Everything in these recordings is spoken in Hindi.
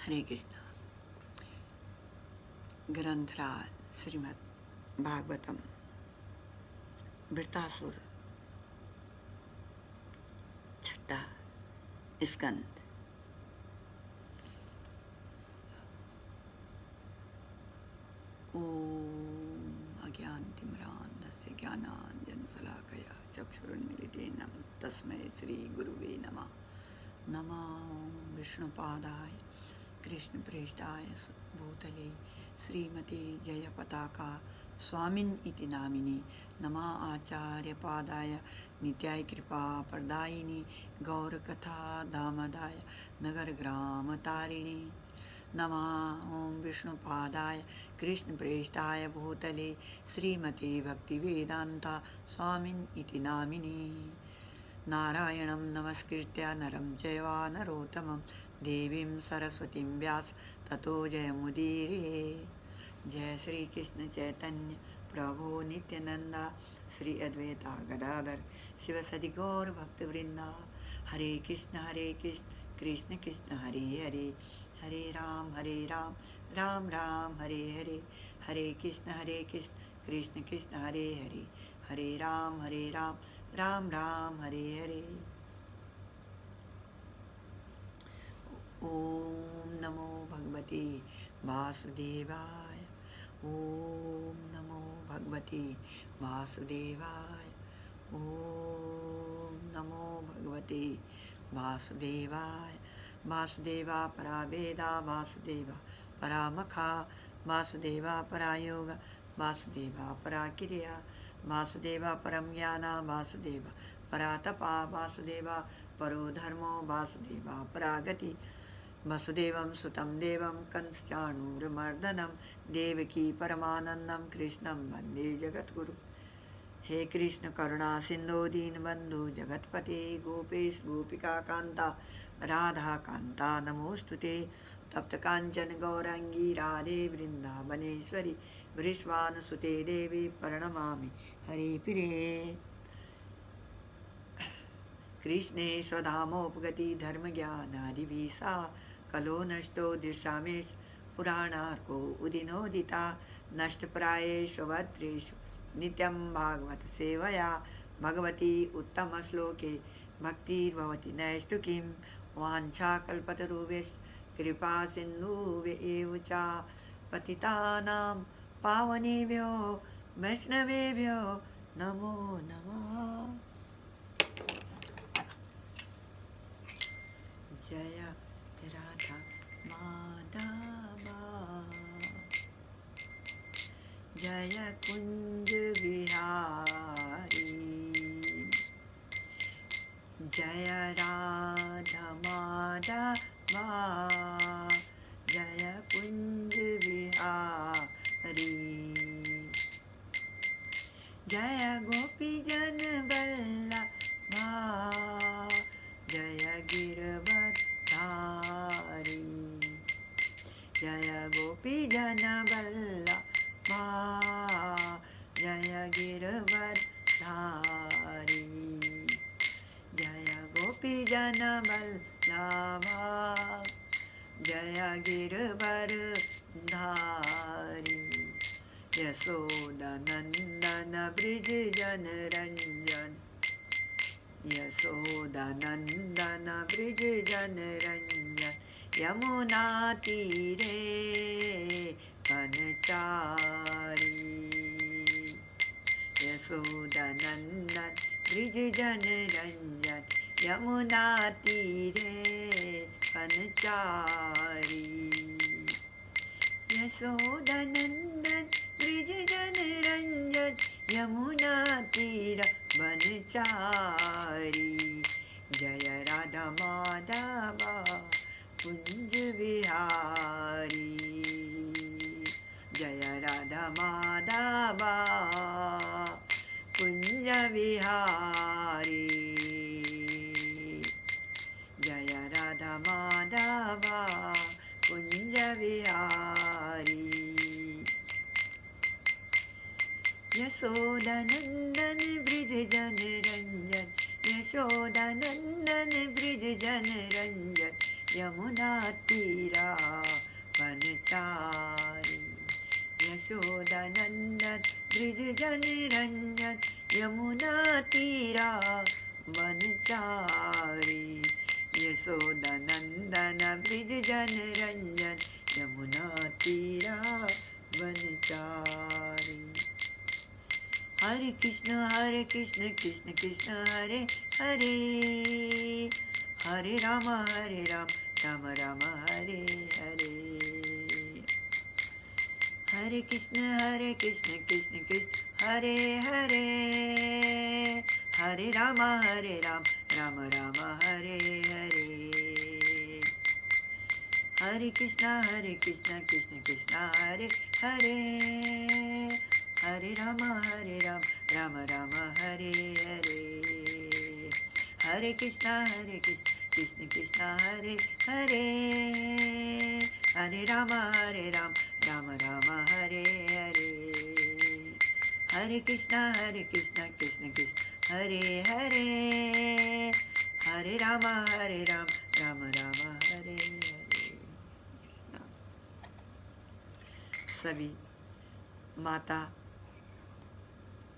हरे कृष्ण। ग्रंथराज श्रीमद् भागवतम वृत्तासुर छठा स्कंद। ओम अज्ञानतिमिरान्धस्य ज्ञानाञ्जनशलाकया चक्षुरुन्मीलितेन तस्मै श्रीगुरुवे नमः। नमो विष्णुपादाय कृष्णप्रेष्ठाय भूतले श्रीमते जयपताका स्वामिन् इति नामिने। नमः आचार्यपादाय नित्याय कृपाप्रदायिने गौरकथा दामदाय नगरग्रामतारिणे। नमः ओं विष्णुपादाय कृष्णप्रेष्ठाय भूतले श्रीमते भक्तिवेदान्ता स्वामिन् इति नामिने। नारायणं नमस्कृत्य नरं चैव नरोत्तमं देवीं सरस्वतीं व्यास ततो जयमुदीरये। जय श्री कृष्ण चैतन्य प्रभु नित्यानंदा श्री अद्वैता गदाधर शिवसदि गौर भक्तवृंदा। हरे कृष्ण कृष्ण कृष्ण हरे हरे, हरे राम राम राम हरे हरे। हरे कृष्ण कृष्ण कृष्ण हरे हरे, हरे राम राम राम हरे हरे। ओम नमो भगवते वासुदेवाय। ओम नमो भगवते वासुदेवाय। ओम नमो भगवते वासुदेवाय। वासुदेवा परा वेदा, वासुदेवा परा मखा, वासुदेवा परा योग, वासुदेवा परा क्रिया, वासुदेवा परम ज्ञान, वासुदेवा परा तपा, वासुदेवा परो धर्मो, वासुदेवा परा गति। वसुदेवं सुतं देवं कंसचाणूरमर्दनं देवकी परमानंदं कृष्णं वंदे जगद्गुरु। हे कृष्ण करुणा सिंधु दीनबंधु जगत्पते गोपेश गोपिका कांता राधा कांता नमोस्तुते। तप्त कांचन गौरांगी राधे वृंदावनेश्वरी वृषभानुसुते देवी प्रणमामि हरिप्रिये। कृष्णे स्वधामोपगति धर्मज्ञानादिभिः कलो नष्टो दृशामेश पुराणार्को उदिनोदिता। नष्टप्रायेषु भद्रेषु नित्यं भागवत सेवया भगवती उत्तमश्लोके भक्तिर्भवति नैष्ठुकीं। वाञ्छाकल्पतरुभ्यश्च कृपा सिन्धुभ्य च पतितानां पावनेभ्यो वैष्णवेभ्यो नमो नमः। जय राधा माधवा, जय कुंज बिहारी, जय राधा माधवा, जय कुंज बिहारी। जय गोपी जन वल्लभा, जय गिरवधारी, जय गोपी जन वल्लभा, जय गिरवधारी, जय गोपी जन वल्लभा, जय गिरवधारी। यशोदानंदन ब्रिज जन रंजन, यशोदानंदन ब्रिज जन रंजन। यमुना तीरे वनचारी, यशोदानंदन ब्रिज जन रंजन। यमुना तीरे वनचारी, यशोदानंदन ब्रिज जन रंजन। यमुना तीर वनचारी। जय राधा माधवा कुंज विहारी, जय राधा माधवा कुंज विहारी, जय राधा माधवा कुंज विहारी। यशोदानंदन ब्रिज जन रंजन, यशोदानंदन ब्रिज जन रंजन। यमुना तीरा वनचारी यशोदा नंदन ब्रिज जन रंजन यमुना तीरा वनचारी यशोदा नंदन ब्रिज जन रंजन यमुना तीरा वनचारी। हरे कृष्ण कृष्ण कृष्ण हरे हरे हरे राम राम राम हरे हरे। हरे कृष्ण कृष्ण कृष्ण हरे हरे हरे राम राम राम हरे हरे। हरे कृष्ण कृष्ण कृष्ण हरे हरे हरे राम राम राम हरे हरे। हरे कृष्ण कृष्ण कृष्ण हरे हरे हरे राम राम राम हरे हरे। हरे कृष्ण कृष्ण कृष्ण हरे हरे हरे राम राम राम हरे हरे। सभी माता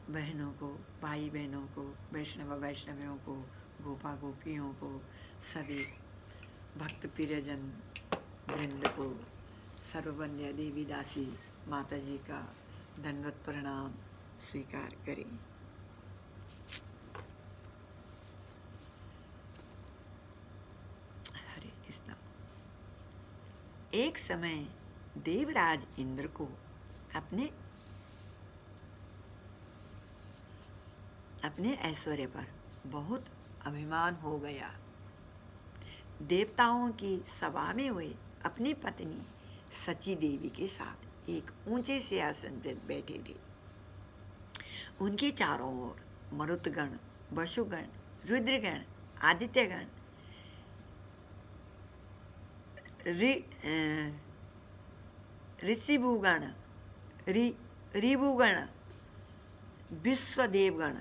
बहनों को, भाई बहनों को, वैष्णवियों को, गोपा गोपियों को, सभी भक्त प्रियजन वृंद को सर्ववंद्य देवी दासी माता जी का दंडवत प्रणाम स्वीकार करें। हरे कृष्णा। एक समय देवराज इंद्र को अपने ऐश्वर्य पर बहुत अभिमान हो गया। देवताओं की सभा में वे अपनी पत्नी सची देवी के साथ एक ऊंचे सिंहासन पर बैठे थे। उनके चारों ओर मरुतगण, वसुगण, रुद्रगण, आदित्यगण, ऋषिभुगण, रिभुगण, विश्वदेवगण,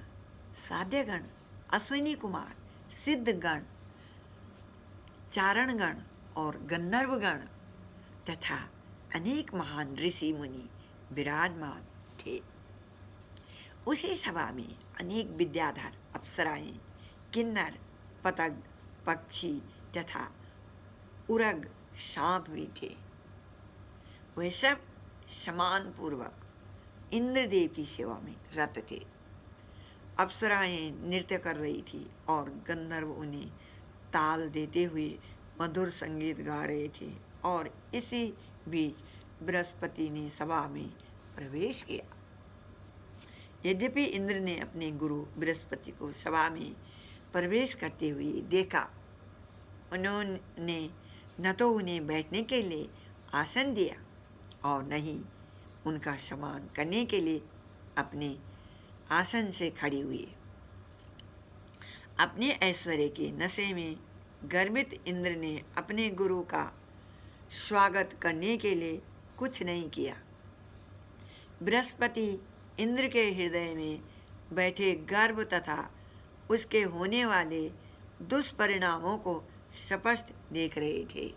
साध्यगण, अश्विनी कुमार, सिद्धगण, चारणगण और गंधर्वगण तथा अनेक महान ऋषि मुनि विराजमान थे। उसी सभा में अनेक विद्याधर अप्सराएं, किन्नर, पतंग, पक्षी तथा उरग, सांप भी थे। वे सब समान पूर्वक इंद्रदेव की सेवा में रत थे। अप्सराएं नृत्य कर रही थी और गंधर्व उन्हें ताल देते हुए मधुर संगीत गा रहे थे। और इसी बीच बृहस्पति ने सभा में प्रवेश किया। यद्यपि इंद्र ने अपने गुरु बृहस्पति को सभा में प्रवेश करते हुए देखा, उन्होंने न तो उन्हें बैठने के लिए आसन दिया और न ही उनका सम्मान करने के लिए अपने आसन से खड़ी हुई। अपने ऐश्वर्य के नशे में गर्वित इंद्र ने अपने गुरु का स्वागत करने के लिए कुछ नहीं किया। बृहस्पति इंद्र के हृदय में बैठे गर्व तथा उसके होने वाले दुष्परिणामों को स्पष्ट देख रहे थे।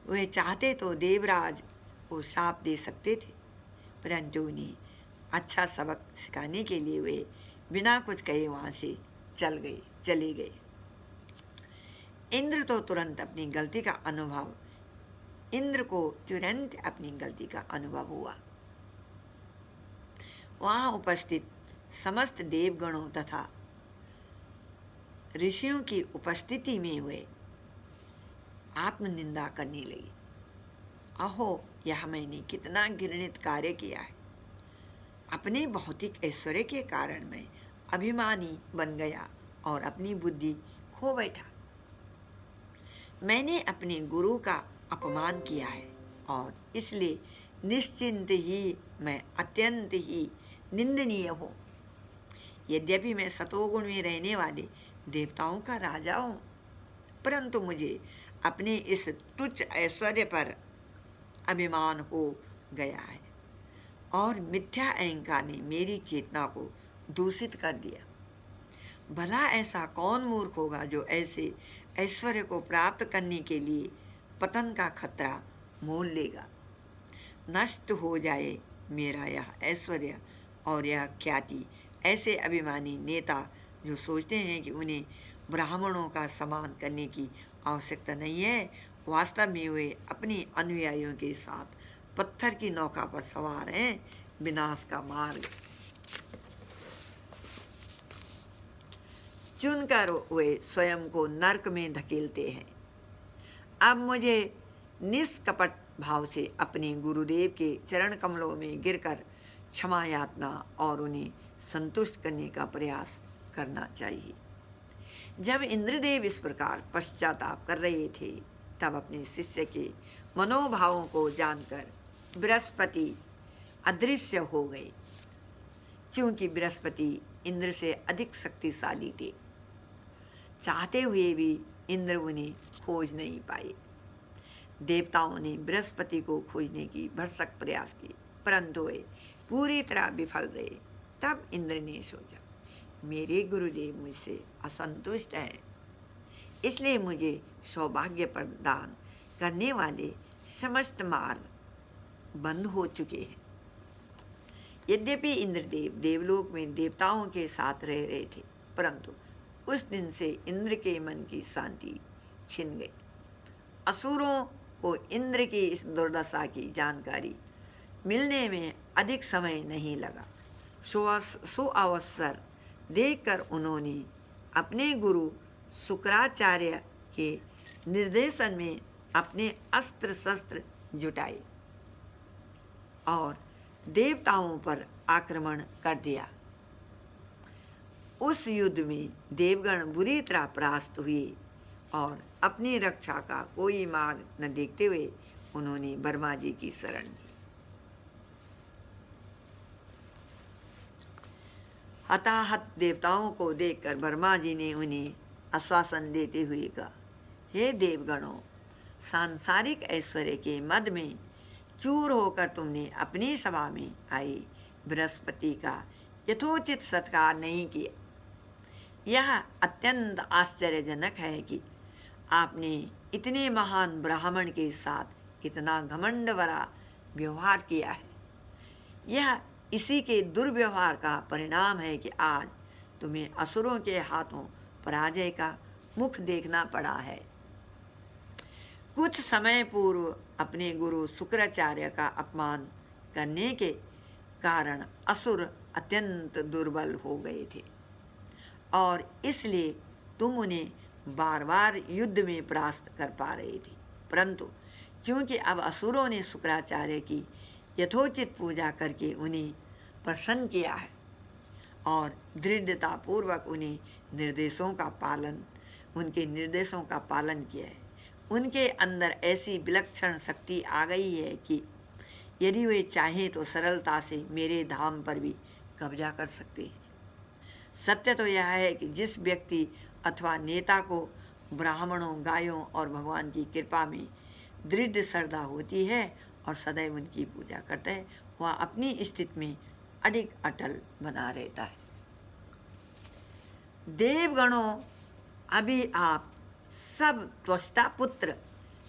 वे चाहते तो देवराज को शाप दे सकते थे, परंतु उन्हें अच्छा सबक सिखाने के लिए वे बिना कुछ कहे वहाँ से चले गए। इंद्र को तुरंत अपनी गलती का अनुभव हुआ। वहाँ उपस्थित समस्त देवगणों तथा ऋषियों की उपस्थिति में वे आत्मनिंदा करने लगे। अहो, यह मैंने कितना घृणित कार्य किया है। अपने भौतिक ऐश्वर्य के कारण मैं अभिमानी बन गया और अपनी बुद्धि खो बैठा। मैंने अपने गुरु का अपमान किया है और इसलिए निश्चिंत ही मैं अत्यंत ही निंदनीय हूँ। यद्यपि मैं सतोगुण में रहने वाले देवताओं का राजा हूँ, परंतु मुझे अपने इस तुच्छ ऐश्वर्य पर अभिमान हो गया है और मिथ्या अहंकार ने मेरी चेतना को दूषित कर दिया। भला ऐसा कौन मूर्ख होगा जो ऐसे ऐश्वर्य को प्राप्त करने के लिए पतन का खतरा मोल लेगा। नष्ट हो जाए मेरा यह ऐश्वर्य और यह ख्याति। ऐसे अभिमानी नेता जो सोचते हैं कि उन्हें ब्राह्मणों का सम्मान करने की आवश्यकता नहीं है, वास्तव में वे अपने अनुयायियों के साथ पत्थर की नौका पर सवार हैं, विनाश का मार्ग चुनकर वे स्वयं को नरक में धकेलते हैं। अब मुझे निष्कपट भाव से अपने गुरुदेव के चरण कमलों में गिरकर क्षमा यातना और उन्हें संतुष्ट करने का प्रयास करना चाहिए। जब इंद्रदेव इस प्रकार पश्चाताप कर रहे थे, तब अपने शिष्य के मनोभावों को जानकर बृहस्पति अदृश्य हो गए, क्योंकि बृहस्पति इंद्र से अधिक शक्तिशाली थे। चाहते हुए भी इंद्र उन्हें खोज नहीं पाए। देवताओं ने बृहस्पति को खोजने की भरसक प्रयास किए, परंतु वे पूरी तरह विफल रहे। तब इंद्र ने सोचा, मेरे गुरुदेव मुझसे असंतुष्ट है, इसलिए मुझे सौभाग्य प्रदान करने वाले समस्त मार्ग बंद हो चुके हैं। यद्यपि इंद्रदेव देवलोक में देवताओं के साथ रह रहे थे, परंतु उस दिन से इंद्र के मन की शांति छिन गई। असुरों को इंद्र की इस दुर्दशा की जानकारी मिलने में अधिक समय नहीं लगा। सुअवसर देखकर उन्होंने अपने गुरु शुक्राचार्य के निर्देशन में अपने अस्त्र शस्त्र जुटाए और देवताओं पर आक्रमण कर दिया। उस युद्ध में देवगण बुरी तरह परास्त हुए और अपनी रक्षा का कोई मार्ग न देखते हुए उन्होंने ब्रह्मा जी की शरण ली। हताहत देवताओं को देखकर ब्रह्मा जी ने उन्हें आश्वासन देते हुए कहा, हे देवगणों, सांसारिक ऐश्वर्य के मद में चूर होकर तुमने अपनी सभा में आई बृहस्पति का यथोचित सत्कार नहीं किया। यह अत्यंत आश्चर्यजनक है कि आपने इतने महान ब्राह्मण के साथ इतना घमंड भरा व्यवहार किया है। यह इसी के दुर्व्यवहार का परिणाम है कि आज तुम्हें असुरों के हाथों पराजय का मुख देखना पड़ा है। कुछ समय पूर्व अपने गुरु शुक्राचार्य का अपमान करने के कारण असुर अत्यंत दुर्बल हो गए थे और इसलिए तुम उन्हें बार बार युद्ध में परास्त कर पा रहे थे, परंतु क्योंकि अब असुरों ने शुक्राचार्य की यथोचित पूजा करके उन्हें प्रसन्न किया है और दृढ़तापूर्वक उनके निर्देशों का पालन किया है, उनके अंदर ऐसी विलक्षण शक्ति आ गई है कि यदि वे चाहें तो सरलता से मेरे धाम पर भी कब्जा कर सकते हैं। सत्य तो यह है कि जिस व्यक्ति अथवा नेता को ब्राह्मणों, गायों और भगवान की कृपा में दृढ़ श्रद्धा होती है और सदैव उनकी पूजा करता है, वह अपनी स्थिति में अधिक अटल बना रहता है। देवगणों, अभी आप सब त्वष्टा पुत्र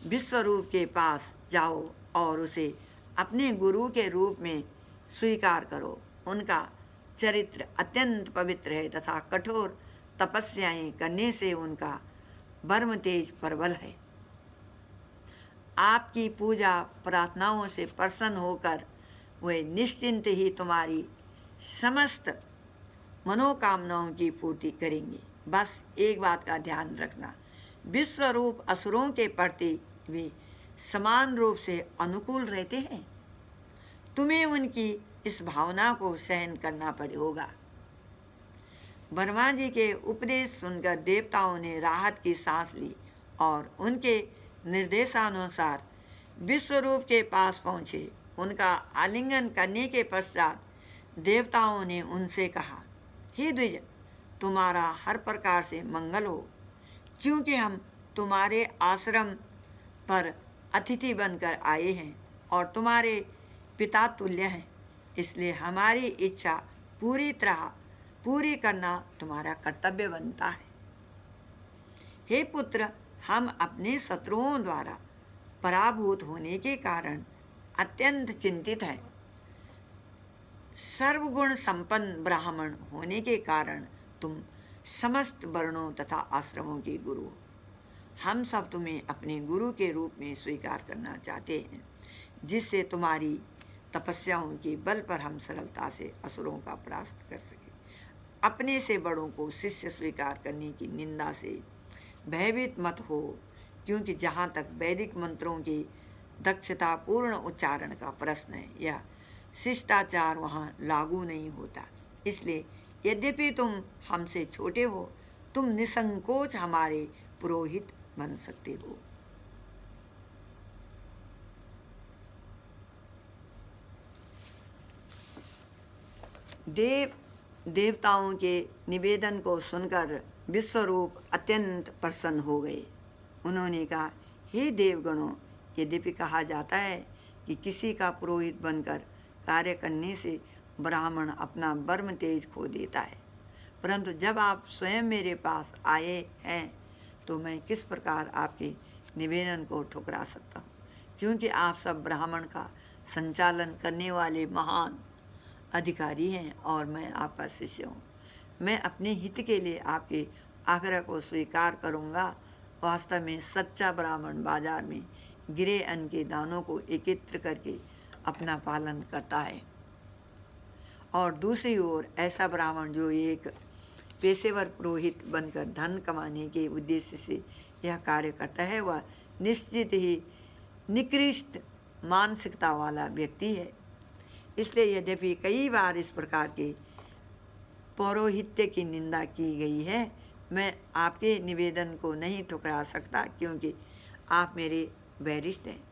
विश्वरूप के पास जाओ और उसे अपने गुरु के रूप में स्वीकार करो। उनका चरित्र अत्यंत पवित्र है तथा कठोर तपस्याएं करने से उनका ब्रह्म तेज प्रबल है। आपकी पूजा प्रार्थनाओं से प्रसन्न होकर वे निश्चिंत ही तुम्हारी समस्त मनोकामनाओं की पूर्ति करेंगे। बस एक बात का ध्यान रखना, विश्वरूप असुरों के प्रति भी समान रूप से अनुकूल रहते हैं। तुम्हें उनकी इस भावना को सहन करना होगा। ब्रह्मा जी के उपदेश सुनकर देवताओं ने राहत की सांस ली और उनके निर्देशानुसार विश्वरूप के पास पहुँचे। उनका आलिंगन करने के पश्चात देवताओं ने उनसे कहा, हे द्विज, तुम्हारा हर प्रकार से मंगल हो। क्योंकि हम तुम्हारे आश्रम पर अतिथि बनकर आए हैं और तुम्हारे पिता तुल्य हैं, इसलिए हमारी इच्छा पूरी तरह पूरी करना तुम्हारा कर्तव्य बनता है। हे पुत्र, हम अपने शत्रुओं द्वारा पराभूत होने के कारण अत्यंत चिंतित हैं। सर्वगुण संपन्न ब्राह्मण होने के कारण तुम समस्त वर्णों तथा आश्रमों के गुरु हो। हम सब तुम्हें अपने गुरु के रूप में स्वीकार करना चाहते हैं, जिससे तुम्हारी तपस्याओं के बल पर हम सरलता से असुरों का परास्त कर सके। अपने से बड़ों को शिष्य स्वीकार करने की निंदा से भयभीत मत हो, क्योंकि जहाँ तक वैदिक मंत्रों के दक्षतापूर्ण उच्चारण का प्रश्न है, यह शिष्टाचार वहाँ लागू नहीं होता। इसलिए यद्यपि तुम हमसे छोटे हो, तुम निसंकोच हमारे पुरोहित बन सकते हो। देवताओं के निवेदन को सुनकर विश्वरूप अत्यंत प्रसन्न हो गए। उन्होंने कहा, हे देवगणों, यद्यपि कहा जाता है कि किसी का पुरोहित बनकर कार्य करने से ब्राह्मण अपना ब्रह्म तेज खो देता है, परंतु जब आप स्वयं मेरे पास आए हैं तो मैं किस प्रकार आपके निवेदन को ठुकरा सकता हूँ, क्योंकि आप सब ब्राह्मण का संचालन करने वाले महान अधिकारी हैं और मैं आपका शिष्य हूँ। मैं अपने हित के लिए आपके आग्रह को स्वीकार करूँगा। वास्तव में सच्चा ब्राह्मण बाजार में गिरे अन्न के दानों को एकत्र करके अपना पालन करता है, और दूसरी ओर ऐसा ब्राह्मण जो एक पेशेवर पुरोहित बनकर धन कमाने के उद्देश्य से यह कार्य करता है, वह निश्चित ही निकृष्ट मानसिकता वाला व्यक्ति है। इसलिए यद्यपि कई बार इस प्रकार के पौरोहित्य की निंदा की गई है, मैं आपके निवेदन को नहीं ठुकरा सकता, क्योंकि आप मेरे वरिष्ठ हैं।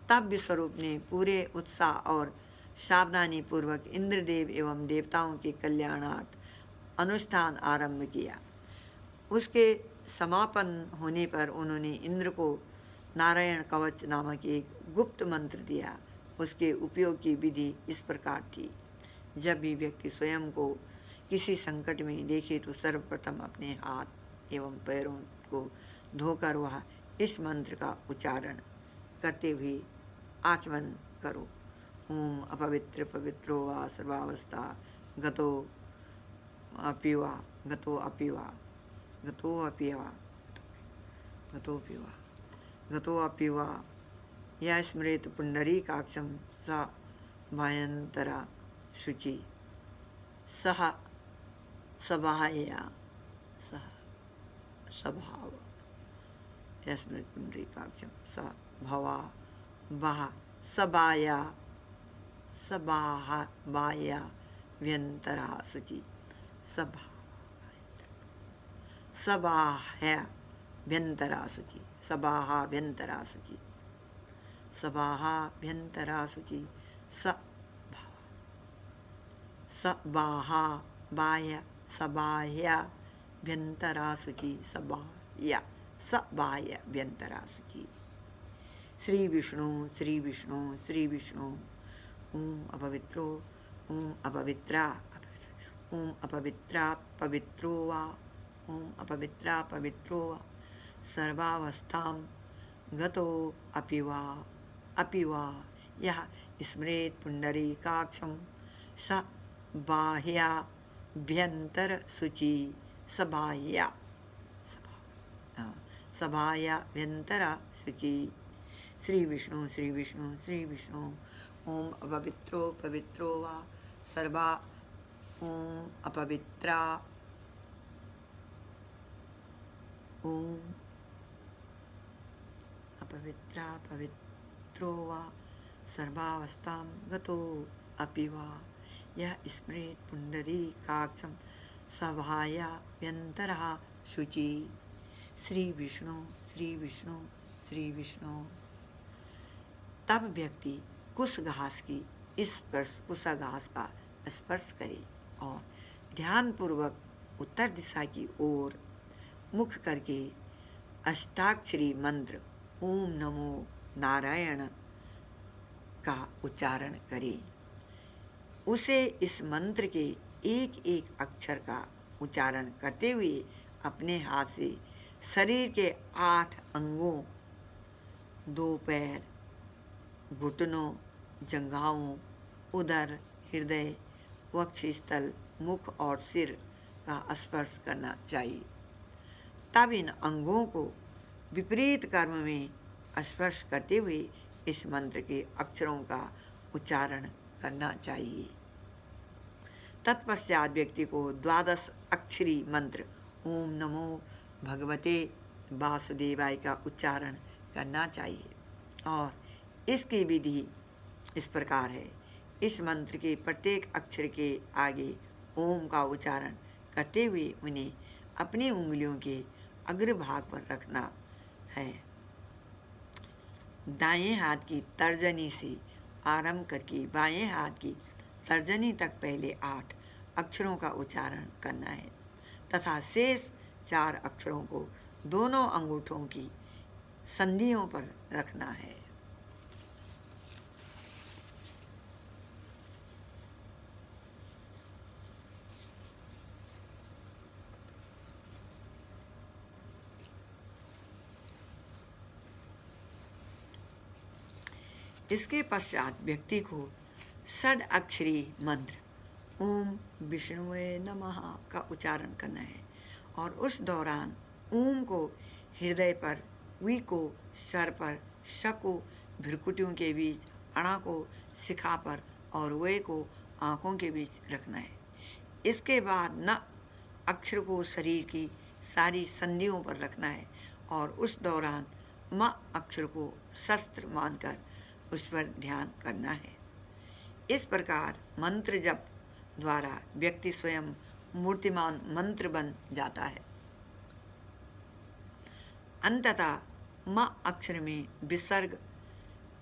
तब विश्वरूप ने पूरे उत्साह और सावधानी पूर्वक इंद्रदेव एवं देवताओं के कल्याणार्थ अनुष्ठान आरंभ किया। उसके समापन होने पर उन्होंने इंद्र को नारायण कवच नामक एक गुप्त मंत्र दिया। उसके उपयोग की विधि इस प्रकार थी, जब भी व्यक्ति स्वयं को किसी संकट में देखे तो सर्वप्रथम अपने हाथ एवं पैरों को धोकर वह इस मंत्र का उच्चारण करते हुए आचमन करो। ओम अपवित्र पवित्रो वा सर्वावस्था गतो अपिवा गतो अपिवा गतो अपिवा गतो अपिवा गतो अपिवा या स्मृत पुंडरीकाक्षं स भयंतरा शुचि सह सभाया सह स्वभाव या स्मृत पुंडरीकाक्षं स भवा वह सबाया सबाया व्यंतरा शुचि सभा सबाह्य व्यंतरा शुचि सबाहा व्यंतरा शुचि सबाहा व्यंतरा शुचि सबाहा बाह्य सबाह्य व्यंतरा शुचि सबाह्य सबाह्य व्यंतरा शुचि। श्री विष्णु श्री विष्णु श्री विष्णु। ओम अपवित्रो ओम अपवित्रा ओम अपवित्रा पवित्रो वा ओम अपवित्रा पवित्रो वा सर्वावस्थां गतो अपि वा यह स्मृत पुंडरीकाक्षं स बाह्याभ्यंतर शुचि सबाह्या सबाह्याभ्यंतरा शुचि। श्री विष्णु श्री विष्णु श्री विष्णु। ओम अपवित्रो पवित्रो वा सर्वा ओम अपवित्रा ओम अपवित्रा पवित्रो वा सर्वावस्थां गतो अपि वा यह स्मृत पुंडरीकाक्षं सभायाभ्यंतरः शुचि। श्री विष्णु श्री विष्णु श्री विष्णु। तब व्यक्ति कुश घास का स्पर्श करे और ध्यानपूर्वक उत्तर दिशा की ओर मुख करके अष्टाक्षरी मंत्र ओम नमो नारायण का उच्चारण करे। उसे इस मंत्र के एक एक अक्षर का उच्चारण करते हुए अपने हाथ से शरीर के 8 अंगों, 2 पैर, घुटनों, जंघाओं, उदर, हृदय, वक्षस्थल, मुख और सिर का स्पर्श करना चाहिए। तब इन अंगों को विपरीत कर्म में स्पर्श करते हुए इस मंत्र के अक्षरों का उच्चारण करना चाहिए। तत्पश्चात व्यक्ति को 12 अक्षरी मंत्र ओम नमो भगवते वासुदेवाय का उच्चारण करना चाहिए और इसकी विधि इस प्रकार है। इस मंत्र के प्रत्येक अक्षर के आगे ओम का उच्चारण करते हुए उन्हें अपनी उंगलियों के अग्रभाग पर रखना है। दाएं हाथ की तर्जनी से आरंभ करके बाएं हाथ की तर्जनी तक पहले 8 अक्षरों का उच्चारण करना है तथा शेष 4 अक्षरों को दोनों अंगूठों की संधियों पर रखना है। इसके पश्चात व्यक्ति को षड अक्षरी मंत्र ओम विष्णुवे नमः का उच्चारण करना है और उस दौरान ओम को हृदय पर, वी को सर पर, श को भ्रुकुटियों के बीच, अणा को शिखा पर और वे को आँखों के बीच रखना है। इसके बाद न अक्षर को शरीर की सारी संधियों पर रखना है और उस दौरान म अक्षर को शस्त्र मानकर उस पर ध्यान करना है। इस प्रकार मंत्र जप द्वारा व्यक्ति स्वयं मूर्तिमान मंत्र बन जाता है। अंततः म अक्षर में विसर्ग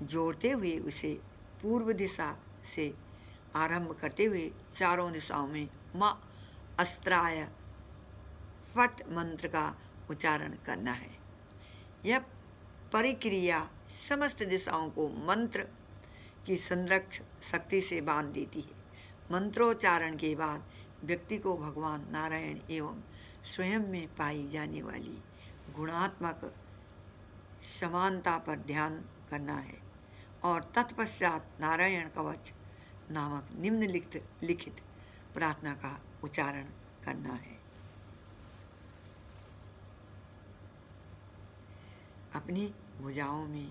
जोड़ते हुए उसे पूर्व दिशा से आरंभ करते हुए चारों दिशाओं में म अस्त्राय फट मंत्र का उच्चारण करना है। यह परिक्रिया समस्त दिशाओं को मंत्र की संरक्ष शक्ति से बांध देती है। मंत्रोच्चारण के बाद व्यक्ति को भगवान नारायण एवं स्वयं में पाई जाने वाली गुणात्मक समानता पर ध्यान करना है और तत्पश्चात नारायण कवच नामक निम्नलिखित प्रार्थना का उच्चारण करना है। अपनी भुजाओं में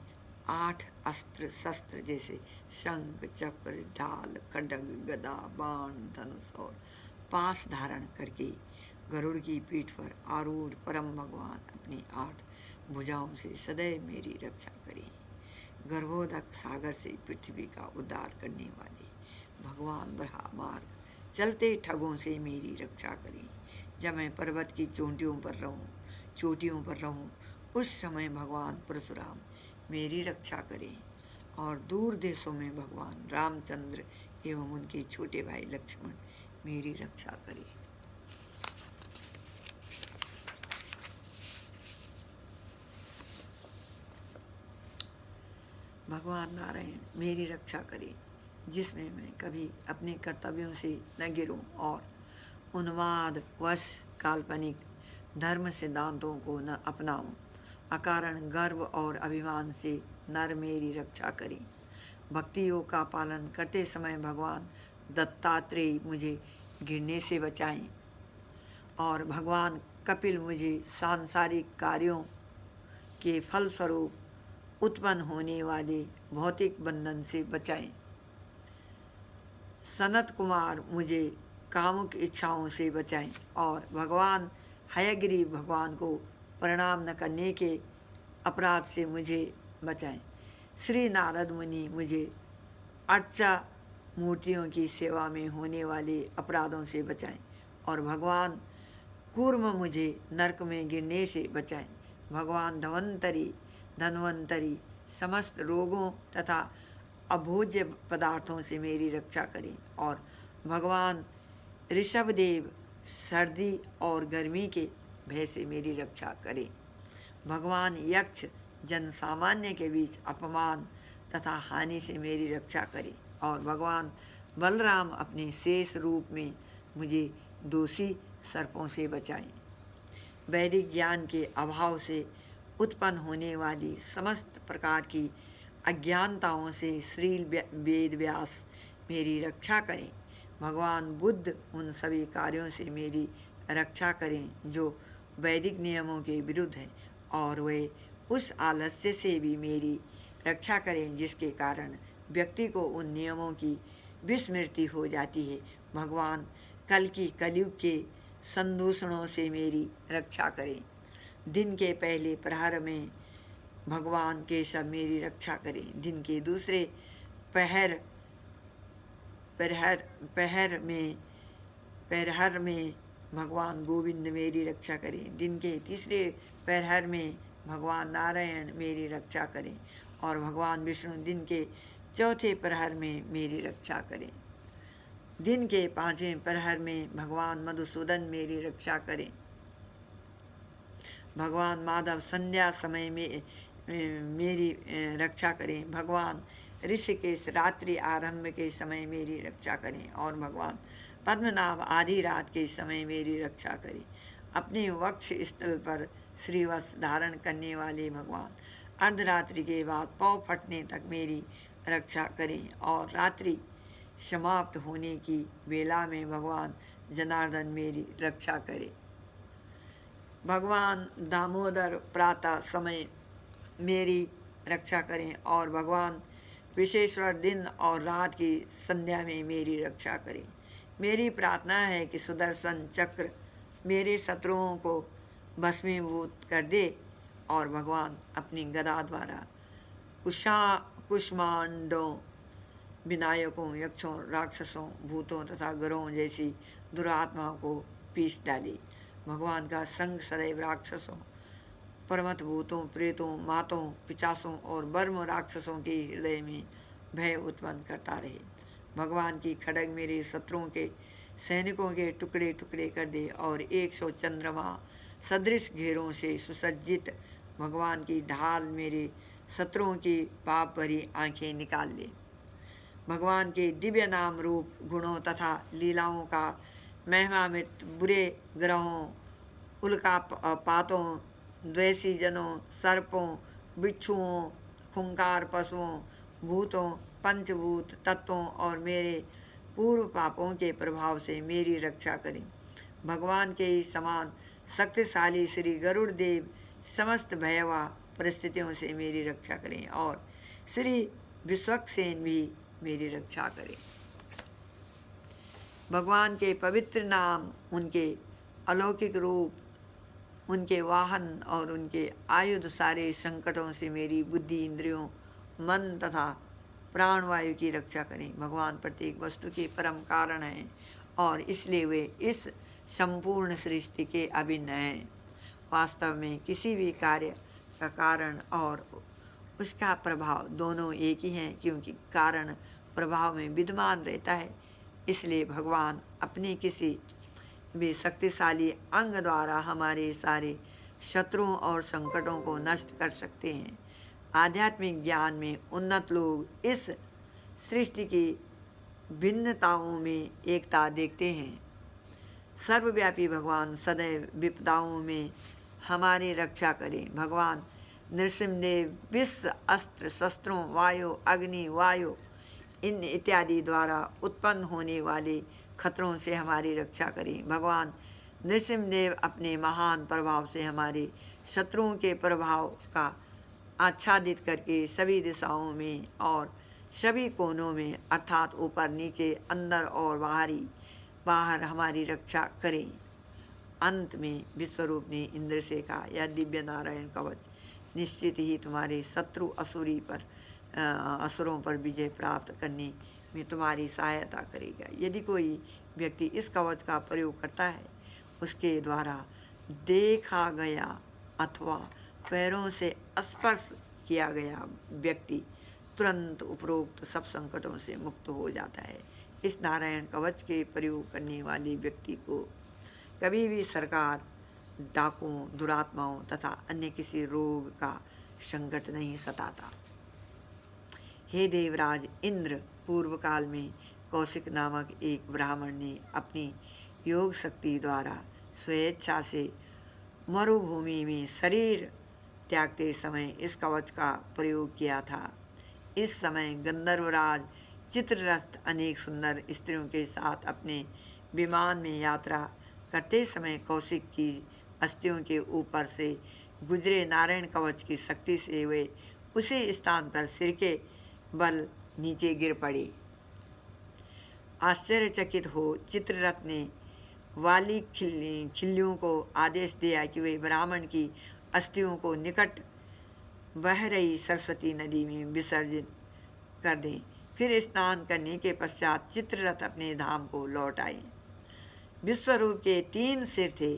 8 अस्त्र शस्त्र जैसे शंख, चक्र, ढाल, खड्ग, गदा, बाण, धनुष और पास धारण करके गरुड़ की पीठ पर आरूढ़ परम भगवान अपनी 8 भुजाओं से सदैव मेरी रक्षा करें। गर्भोदक सागर से पृथ्वी का उद्धार करने वाले भगवान ब्रह्मा मार्ग चलते ठगों से मेरी रक्षा करें। जब मैं पर्वत की चोटियों पर रहूं उस समय भगवान परशुराम मेरी रक्षा करें और दूर देशों में भगवान रामचंद्र एवं उनके छोटे भाई लक्ष्मण मेरी रक्षा करें। भगवान नारायण मेरी रक्षा करें जिसमें मैं कभी अपने कर्तव्यों से न गिरूं और उन्माद वश काल्पनिक धर्म सिद्धांतों को न अपनाऊं। अकारण गर्व और अभिमान से नर मेरी रक्षा करें। भक्ति योग का पालन करते समय भगवान दत्तात्रेय मुझे गिरने से बचाएं और भगवान कपिल मुझे सांसारिक कार्यों के फलस्वरूप उत्पन्न होने वाले भौतिक बंधन से बचाएं। सनत कुमार मुझे कामुक इच्छाओं से बचाएं और भगवान हयग्रीव भगवान को प्रणाम न करने के अपराध से मुझे बचाएं। श्री नारद मुनि मुझे अर्चा मूर्तियों की सेवा में होने वाले अपराधों से बचाएं और भगवान कूर्म मुझे नरक में गिरने से बचाएं। भगवान धन्वंतरी समस्त रोगों तथा अभोज्य पदार्थों से मेरी रक्षा करें और भगवान ऋषभदेव सर्दी और गर्मी के भय से मेरी रक्षा करें। भगवान यक्ष जन सामान्य के बीच अपमान तथा हानि से मेरी रक्षा करें और भगवान बलराम अपने शेष रूप में मुझे दोषी सर्पों से बचाएं। वैदिक ज्ञान के अभाव से उत्पन्न होने वाली समस्त प्रकार की अज्ञानताओं से श्री वेद व्यास मेरी रक्षा करें। भगवान बुद्ध उन सभी कार्यों से मेरी रक्षा करें जो वैदिक नियमों के विरुद्ध हैं, और वे उस आलस्य से भी मेरी रक्षा करें जिसके कारण व्यक्ति को उन नियमों की विस्मृति हो जाती है। भगवान कलयुग के संदूषणों से मेरी रक्षा करें। दिन के पहले प्रहर में भगवान केशव मेरी रक्षा करें। दिन के दूसरे प्रहर में भगवान गोविंद मेरी रक्षा करें। दिन के तीसरे प्रहर में भगवान नारायण मेरी रक्षा करें, और भगवान विष्णु दिन के चौथे प्रहर में मेरी रक्षा करें। दिन के पांचवें प्रहर में भगवान मधुसूदन मेरी रक्षा करें। भगवान माधव संध्या समय में मेरी रक्षा करें। भगवान ऋषिकेश रात्रि आरंभ के समय मेरी रक्षा करें, और भगवान पद्मनाभ आधी रात के समय मेरी रक्षा करें। अपने वक्ष स्थल पर श्रीवत्स धारण करने वाले भगवान अर्धरात्रि के बाद पौ फटने तक मेरी रक्षा करें, और रात्रि समाप्त होने की वेला में भगवान जनार्दन मेरी रक्षा करें। भगवान दामोदर प्रातः समय मेरी रक्षा करें, और भगवान विशेश्वर दिन और रात की संध्या में मेरी रक्षा करें। मेरी प्रार्थना है कि सुदर्शन चक्र मेरे शत्रुओं को भस्मीभूत कर दे, और भगवान अपनी गदा द्वारा कुष्मांडों, विनायकों, यक्षों, राक्षसों, भूतों तथा ग्रहों जैसी दुरात्माओं को पीस डाले। भगवान का संग सदैव राक्षसों, परमत भूतों, प्रेतों, मातों, पिचासों और वर्म राक्षसों के हृदय में भय उत्पन्न करता रहे। भगवान की खड्ग मेरे शत्रुओं के सैनिकों के टुकड़े टुकड़े कर दे, और 100 चंद्रमा सदृश घेरों से सुसज्जित भगवान की ढाल मेरे शत्रुओं की पाप भरी आंखें निकाल ले। भगवान के दिव्य नाम रूप गुणों तथा लीलाओं का महिमान्वित बुरे ग्रहों, उल्कापातों, द्वेषी जनों, सर्पों, बिच्छुओं, खूंखार पशुओं, भूतों, पंचभूत तत्वों और मेरे पूर्व पापों के प्रभाव से मेरी रक्षा करें। भगवान के ही समान शक्तिशाली श्री गरुड़ देव समस्त भयावह परिस्थितियों से मेरी रक्षा करें, और श्री विश्वक्सेन भी मेरी रक्षा करें। भगवान के पवित्र नाम, उनके अलौकिक रूप, उनके वाहन और उनके आयुध सारे संकटों से मेरी बुद्धि, इंद्रियों, मन तथा प्राणवायु की रक्षा करें। भगवान प्रत्येक वस्तु के परम कारण हैं, और इसलिए वे इस संपूर्ण सृष्टि के अभिन्न हैं। वास्तव में किसी भी कार्य का कारण और उसका प्रभाव दोनों एक ही हैं, क्योंकि कारण प्रभाव में विद्यमान रहता है। इसलिए भगवान अपने किसी भी शक्तिशाली अंग द्वारा हमारे सारे शत्रुओं और संकटों को नष्ट कर सकते हैं। आध्यात्मिक ज्ञान में उन्नत लोग इस सृष्टि की भिन्नताओं में एकता देखते हैं। सर्वव्यापी भगवान सदैव विपदाओं में हमारी रक्षा करें। भगवान नृसिंहदेव विश्व अस्त्र शस्त्रों, वायु, अग्नि, वायु इन इत्यादि द्वारा उत्पन्न होने वाले खतरों से हमारी रक्षा करें। भगवान नृसिंहदेव अपने महान प्रभाव से हमारे शत्रुओं के प्रभाव का आच्छादित करके सभी दिशाओं में और सभी कोनों में अर्थात ऊपर, नीचे, अंदर और बाहर हमारी रक्षा करें। अंत में विश्वरूप ने इंद्र से कहा, यह दिव्य नारायण कवच निश्चित ही तुम्हारे शत्रु असुरों पर विजय प्राप्त करने में तुम्हारी सहायता करेगा। यदि कोई व्यक्ति इस कवच का प्रयोग करता है, उसके द्वारा देखा गया अथवा पैरों से स्पर्श किया गया व्यक्ति तुरंत उपरोक्त सब संकटों से मुक्त हो जाता है। इस नारायण कवच के प्रयोग करने वाले व्यक्ति को कभी भी सरकार, डाकुओं, दुरात्माओं तथा अन्य किसी रोग का संकट नहीं सताता। हे देवराज इंद्र, पूर्व काल में कौशिक नामक एक ब्राह्मण ने अपनी योग शक्ति द्वारा स्वेच्छा से मरुभूमि में शरीर त्यागते समय इस कवच का प्रयोग किया था। इस समय गंधर्वराज चित्ररथ अनेक सुंदर स्त्रियों के साथ अपने विमान में यात्रा करते समय कौशिक की अस्थियों के ऊपर से गुजरे नारायण कवच की शक्ति से वे उसी स्थान पर सिर के बल नीचे गिर पड़े। आश्चर्यचकित हो चित्ररथ ने वाली खिल्लियों को आदेश दिया कि वे ब्राह्मण की अस्थियों को निकट बह रही सरस्वती नदी में विसर्जित कर दें। फिर स्नान करने के पश्चात चित्ररथ अपने धाम को लौट आए। विश्वरूप के 3 सिर थे।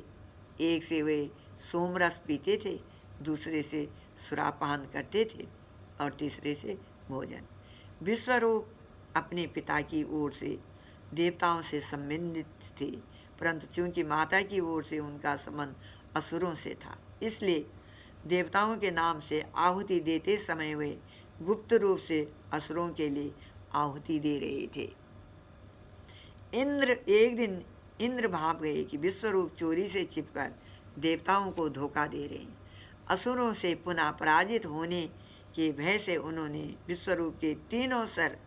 एक से वे सोमरस पीते थे, दूसरे से सुरापान करते थे और तीसरे से भोजन। विश्वरूप अपने पिता की ओर से देवताओं से संबंधित थे, परंतु चूंकि माता की ओर से उनका संबंध असुरों से था, इसलिए देवताओं के नाम से आहुति देते समय वे गुप्त रूप से असुरों के लिए आहुति दे रहे थे। एक दिन इंद्र भाप गए कि विश्वरूप चोरी से छिपकर देवताओं को धोखा दे रहे हैं। असुरों से पुनः पराजित होने के भय से उन्होंने विश्वरूप के 3 सिर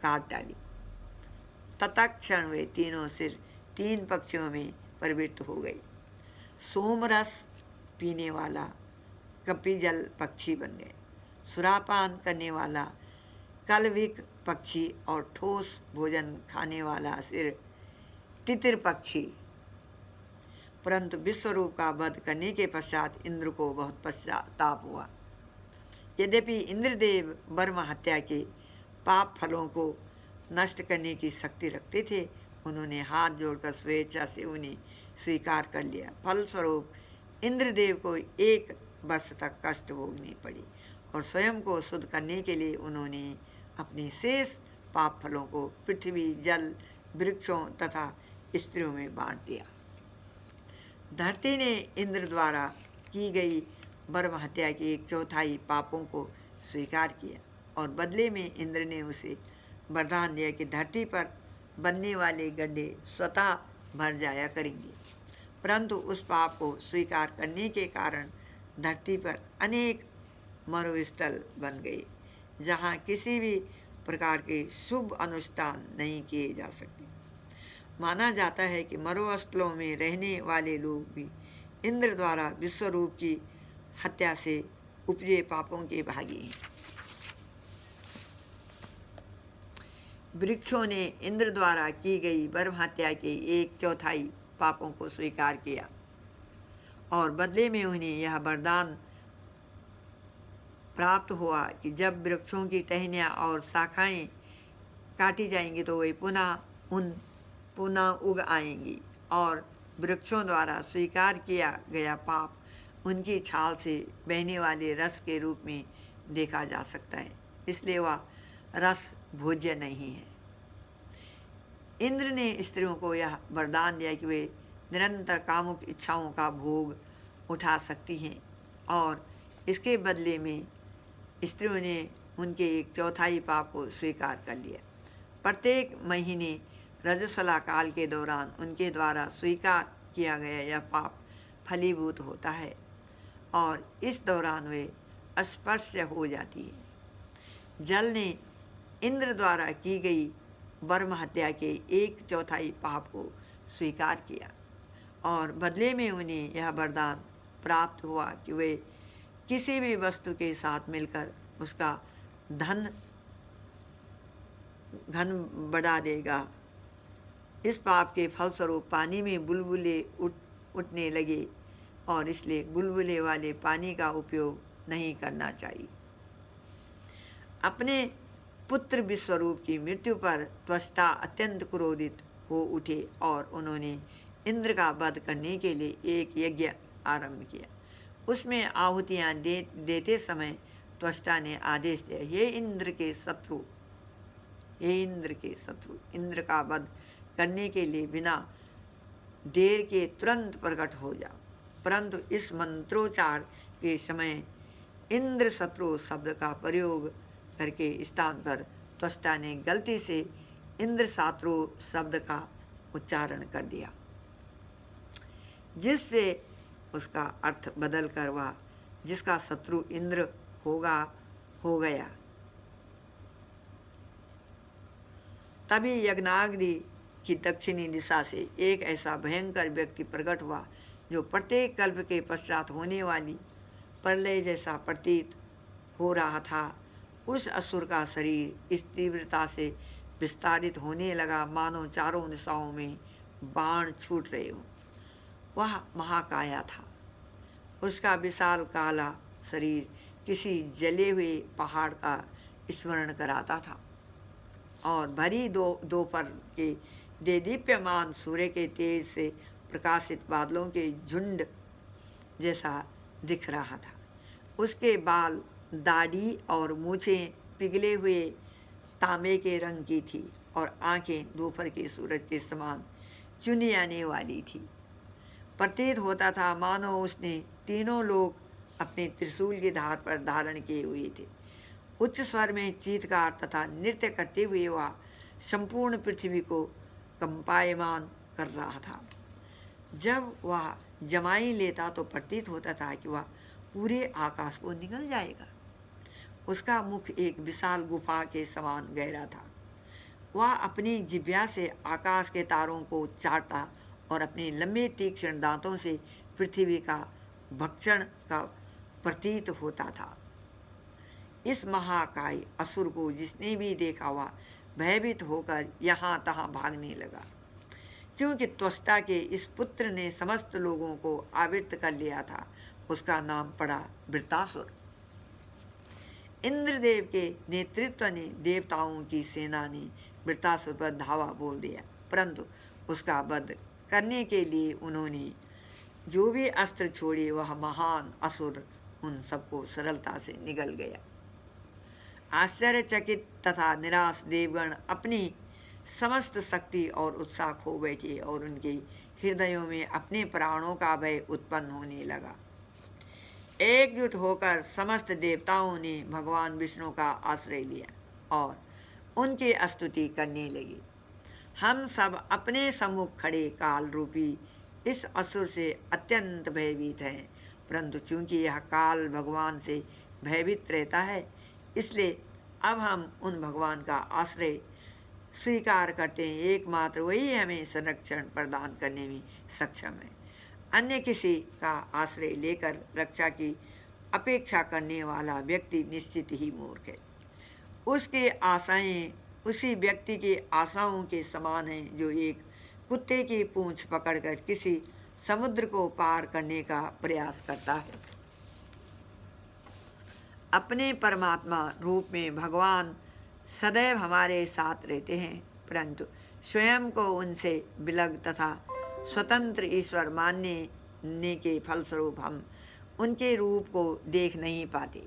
काट डाली। तत्क्षण वे 3 सिर 3 पक्षियों में परिवर्तित हो गई। सोमरस पीने वाला कपिजल पक्षी बन गए, सुरापान करने वाला कलविक पक्षी और ठोस भोजन खाने वाला सिर तितिर पक्षी। परंतु विश्वरूप का वध करने के पश्चात इंद्र को बहुत पश्चाताप हुआ। यद्यपि इंद्रदेव ब्रह्म हत्या के पाप फलों को नष्ट करने की शक्ति रखते थे, उन्होंने हाथ जोड़कर स्वेच्छा से उन्हें स्वीकार कर लिया। फलस्वरूप इंद्रदेव को 1 वर्ष तक कष्ट भोगनी पड़ी और स्वयं को शुद्ध करने के लिए उन्होंने अपने शेष पाप फलों को पृथ्वी, जल, वृक्षों तथा स्त्रियों में बांट दिया। धरती ने इंद्र द्वारा की गई ब्रह्म हत्या के 1/4 पापों को स्वीकार किया और बदले में इंद्र ने उसे वरदान दिया कि धरती पर बनने वाले गड्ढे स्वतः भर जाया करेंगे। परंतु उस पाप को स्वीकार करने के कारण धरती पर अनेक मरुस्थल बन गए, जहाँ किसी भी प्रकार के शुभ अनुष्ठान नहीं किए जा सकते। माना जाता है कि मरुस्थलों में रहने वाले लोग भी इंद्र द्वारा विश्वरूप की हत्या से उपजे पापों के भागी हैं। वृक्षों ने इंद्र द्वारा की गई ब्रह्म हत्या के 1/4 पापों को स्वीकार किया और बदले में उन्हें यह वरदान प्राप्त हुआ कि जब वृक्षों की टहनियाँ और शाखाएं काटी जाएंगी तो वे पुनः उग आएंगी और वृक्षों द्वारा स्वीकार किया गया पाप उनकी छाल से बहने वाले रस के रूप में देखा जा सकता है, इसलिए वह रस भोज्य नहीं है। इंद्र ने स्त्रियों को यह वरदान दिया कि वे निरंतर कामुक इच्छाओं का भोग उठा सकती हैं और इसके बदले में स्त्रियों ने उनके 1/4 पाप को स्वीकार कर लिया। प्रत्येक महीने रजस्वला काल के दौरान उनके द्वारा स्वीकार किया गया यह पाप फलीभूत होता है और इस दौरान वे अस्पृश्य हो जाती है। जल ने इंद्र द्वारा की गई ब्रह्म हत्या के 1/4 पाप को स्वीकार किया और बदले में उन्हें यह वरदान प्राप्त हुआ कि वे किसी भी वस्तु के साथ मिलकर उसका घन बढ़ा देगा। इस पाप के फलस्वरूप पानी में बुलबुले उठने लगे और इसलिए बुलबुले वाले पानी का उपयोग नहीं करना चाहिए। अपने पुत्र विश्वरूप की मृत्यु पर त्वष्टा अत्यंत क्रोधित हो उठे और उन्होंने इंद्र का वध करने के लिए एक यज्ञ आरंभ किया। उसमें आहुतियाँ देते समय त्वष्टा ने आदेश दिया, हे इंद्र के शत्रु, इंद्र का वध करने के लिए बिना देर के तुरंत प्रकट हो जाओ। परंतु इस मंत्रोच्चार के समय इंद्र शत्रु शब्द का प्रयोग करके स्थान पर त्वष्टा ने गलती से इंद्र शत्रु शब्द का उच्चारण कर दिया, जिससे उसका अर्थ बदल कर वह जिसका शत्रु इंद्र हो गया। तभी यज्ञाग्नि की दक्षिणी दिशा से एक ऐसा भयंकर व्यक्ति प्रकट हुआ जो प्रत्येक कल्प के पश्चात होने वाली प्रलय जैसा प्रतीत हो रहा था। उस असुर का शरीर इस तीव्रता से विस्तारित होने लगा मानो चारों दिशाओं में बाण छूट रहे हों। वह महाकाया था। उसका विशाल काला शरीर किसी जले हुए पहाड़ का स्मरण कराता था और भरी दोपहर के देदीप्यमान सूर्य के तेज से प्रकाशित बादलों के झुंड जैसा दिख रहा था। उसके बाल, दाढ़ी और मूछें पिघले हुए तांबे के रंग की थी और आंखें दोपहर के सूरज के समान चुनी आने वाली थी। प्रतीत होता था मानो उसने तीनों लोग अपने त्रिशूल की धार पर धारण किए हुए थे। उच्च स्वर में चीत्कार तथा नृत्य करते हुए वह संपूर्ण पृथ्वी को कंपायमान कर रहा था। जब वह जमाई लेता तो प्रतीत होता था कि वह पूरे आकाश को निगल जाएगा। उसका मुख एक विशाल गुफा के समान गहरा था। वह अपनी जिह्वा से आकाश के तारों को चाटता और अपने लंबे तीक्ष्ण दांतों से पृथ्वी का भक्षण का प्रतीत होता था। इस महाकाय असुर को जिसने भी देखा वह भयभीत होकर यहाँ तहाँ भागने लगा। क्योंकि त्वष्टा के इस पुत्र ने समस्त लोगों को आवृत कर लिया था, उसका नाम पड़ा वृत्तासुर। इंद्रदेव के नेतृत्व ने देवताओं की सेना ने वृत्तासुर पर धावा बोल दिया, परंतु उसका वध करने के लिए उन्होंने जो भी अस्त्र छोड़े वह महान असुर उन सबको सरलता से निगल गया। आश्चर्यचकित तथा निराश देवगण अपनी समस्त शक्ति और उत्साह खो बैठे और उनके हृदयों में अपने प्राणों का भय उत्पन्न होने लगा। एकजुट होकर समस्त देवताओं ने भगवान विष्णु का आश्रय लिया और उनकी स्तुति करने लगे। हम सब अपने सम्मुख खड़े काल रूपी इस असुर से अत्यंत भयभीत हैं, परंतु चूंकि यह काल भगवान से भयभीत रहता है, इसलिए अब हम उन भगवान का आश्रय स्वीकार करते हैं। एकमात्र वही हमें संरक्षण प्रदान करने में सक्षम है। अन्य किसी का आश्रय लेकर रक्षा की अपेक्षा करने वाला व्यक्ति निश्चित ही मूर्ख है। उसकी आशाएं उसी व्यक्ति की आशाओं के समान हैं जो एक कुत्ते की पूंछ पकड़कर किसी समुद्र को पार करने का प्रयास करता है। अपने परमात्मा रूप में भगवान सदैव हमारे साथ रहते हैं, परंतु स्वयं को उनसे विलग तथा स्वतंत्र ईश्वर मानने के फलस्वरूप हम उनके रूप को देख नहीं पाते।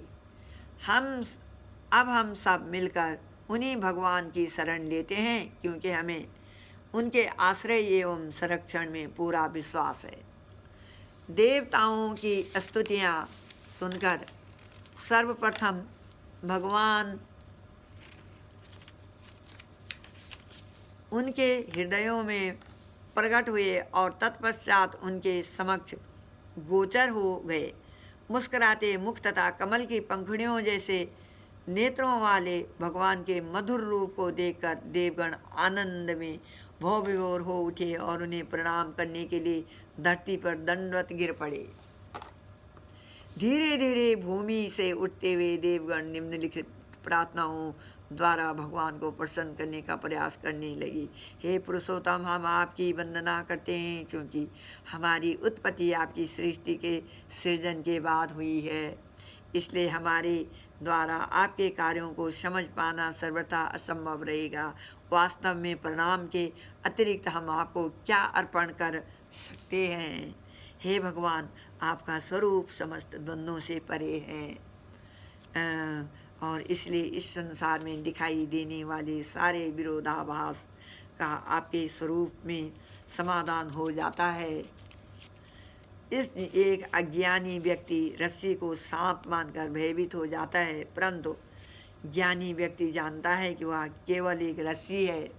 हम सब मिलकर उन्हीं भगवान की शरण लेते हैं, क्योंकि हमें उनके आश्रय एवं संरक्षण में पूरा विश्वास है। देवताओं की स्तुतियाँ सुनकर सर्वप्रथम भगवान उनके हृदयों में प्रकट हुए और तत्पश्चात उनके समक्ष गोचर हो गए। मुस्कुराते मुख तथा कमल की पंखुड़ियों जैसे नेत्रों वाले भगवान के मधुर रूप को देखकर देवगण आनंद में भव विभोर हो उठे और उन्हें प्रणाम करने के लिए धरती पर दंडवत गिर पड़े। धीरे धीरे भूमि से उठते हुए देवगण निम्नलिखित प्रार्थनाओं द्वारा भगवान को प्रसन्न करने का प्रयास करने लगी। हे पुरुषोत्तम, हम आपकी वंदना करते हैं, क्योंकि हमारी उत्पत्ति आपकी सृष्टि के सृजन के बाद हुई है, इसलिए हमारे द्वारा आपके कार्यों को समझ पाना सर्वथा असंभव रहेगा। वास्तव में प्रणाम के अतिरिक्त हम आपको क्या अर्पण कर सकते हैं। हे भगवान, आपका स्वरूप समस्त द्वंद्वों से परे है और इसलिए इस संसार में दिखाई देने वाले सारे विरोधाभास का आपके स्वरूप में समाधान हो जाता है। इस एक अज्ञानी व्यक्ति रस्सी को सांप मानकर भयभीत हो जाता है, परंतु ज्ञानी व्यक्ति जानता है कि वह केवल एक रस्सी है।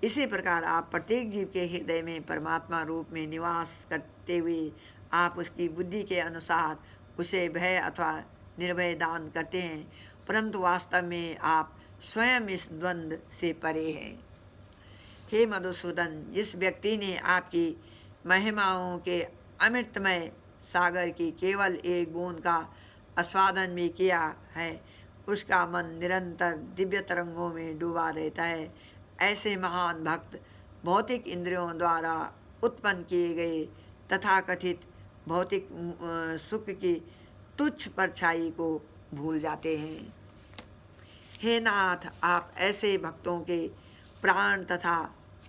इसी प्रकार आप प्रत्येक जीव के हृदय में परमात्मा रूप में निवास करते हुए आप उसकी बुद्धि के अनुसार उसे भय अथवा निर्भय दान करते हैं, परंतु वास्तव में आप स्वयं इस द्वंद्व से परे हैं। हे मधुसूदन, जिस व्यक्ति ने आपकी महिमाओं के अमृतमय सागर की केवल एक बूंद का आस्वादन भी किया है, उसका मन निरंतर दिव्य तरंगों में डूबा रहता है। ऐसे महान भक्त भौतिक इंद्रियों द्वारा उत्पन्न किए गए तथाकथित भौतिक सुख की तुच्छ परछाई को भूल जाते हैं। हे नाथ, आप ऐसे भक्तों के प्राण तथा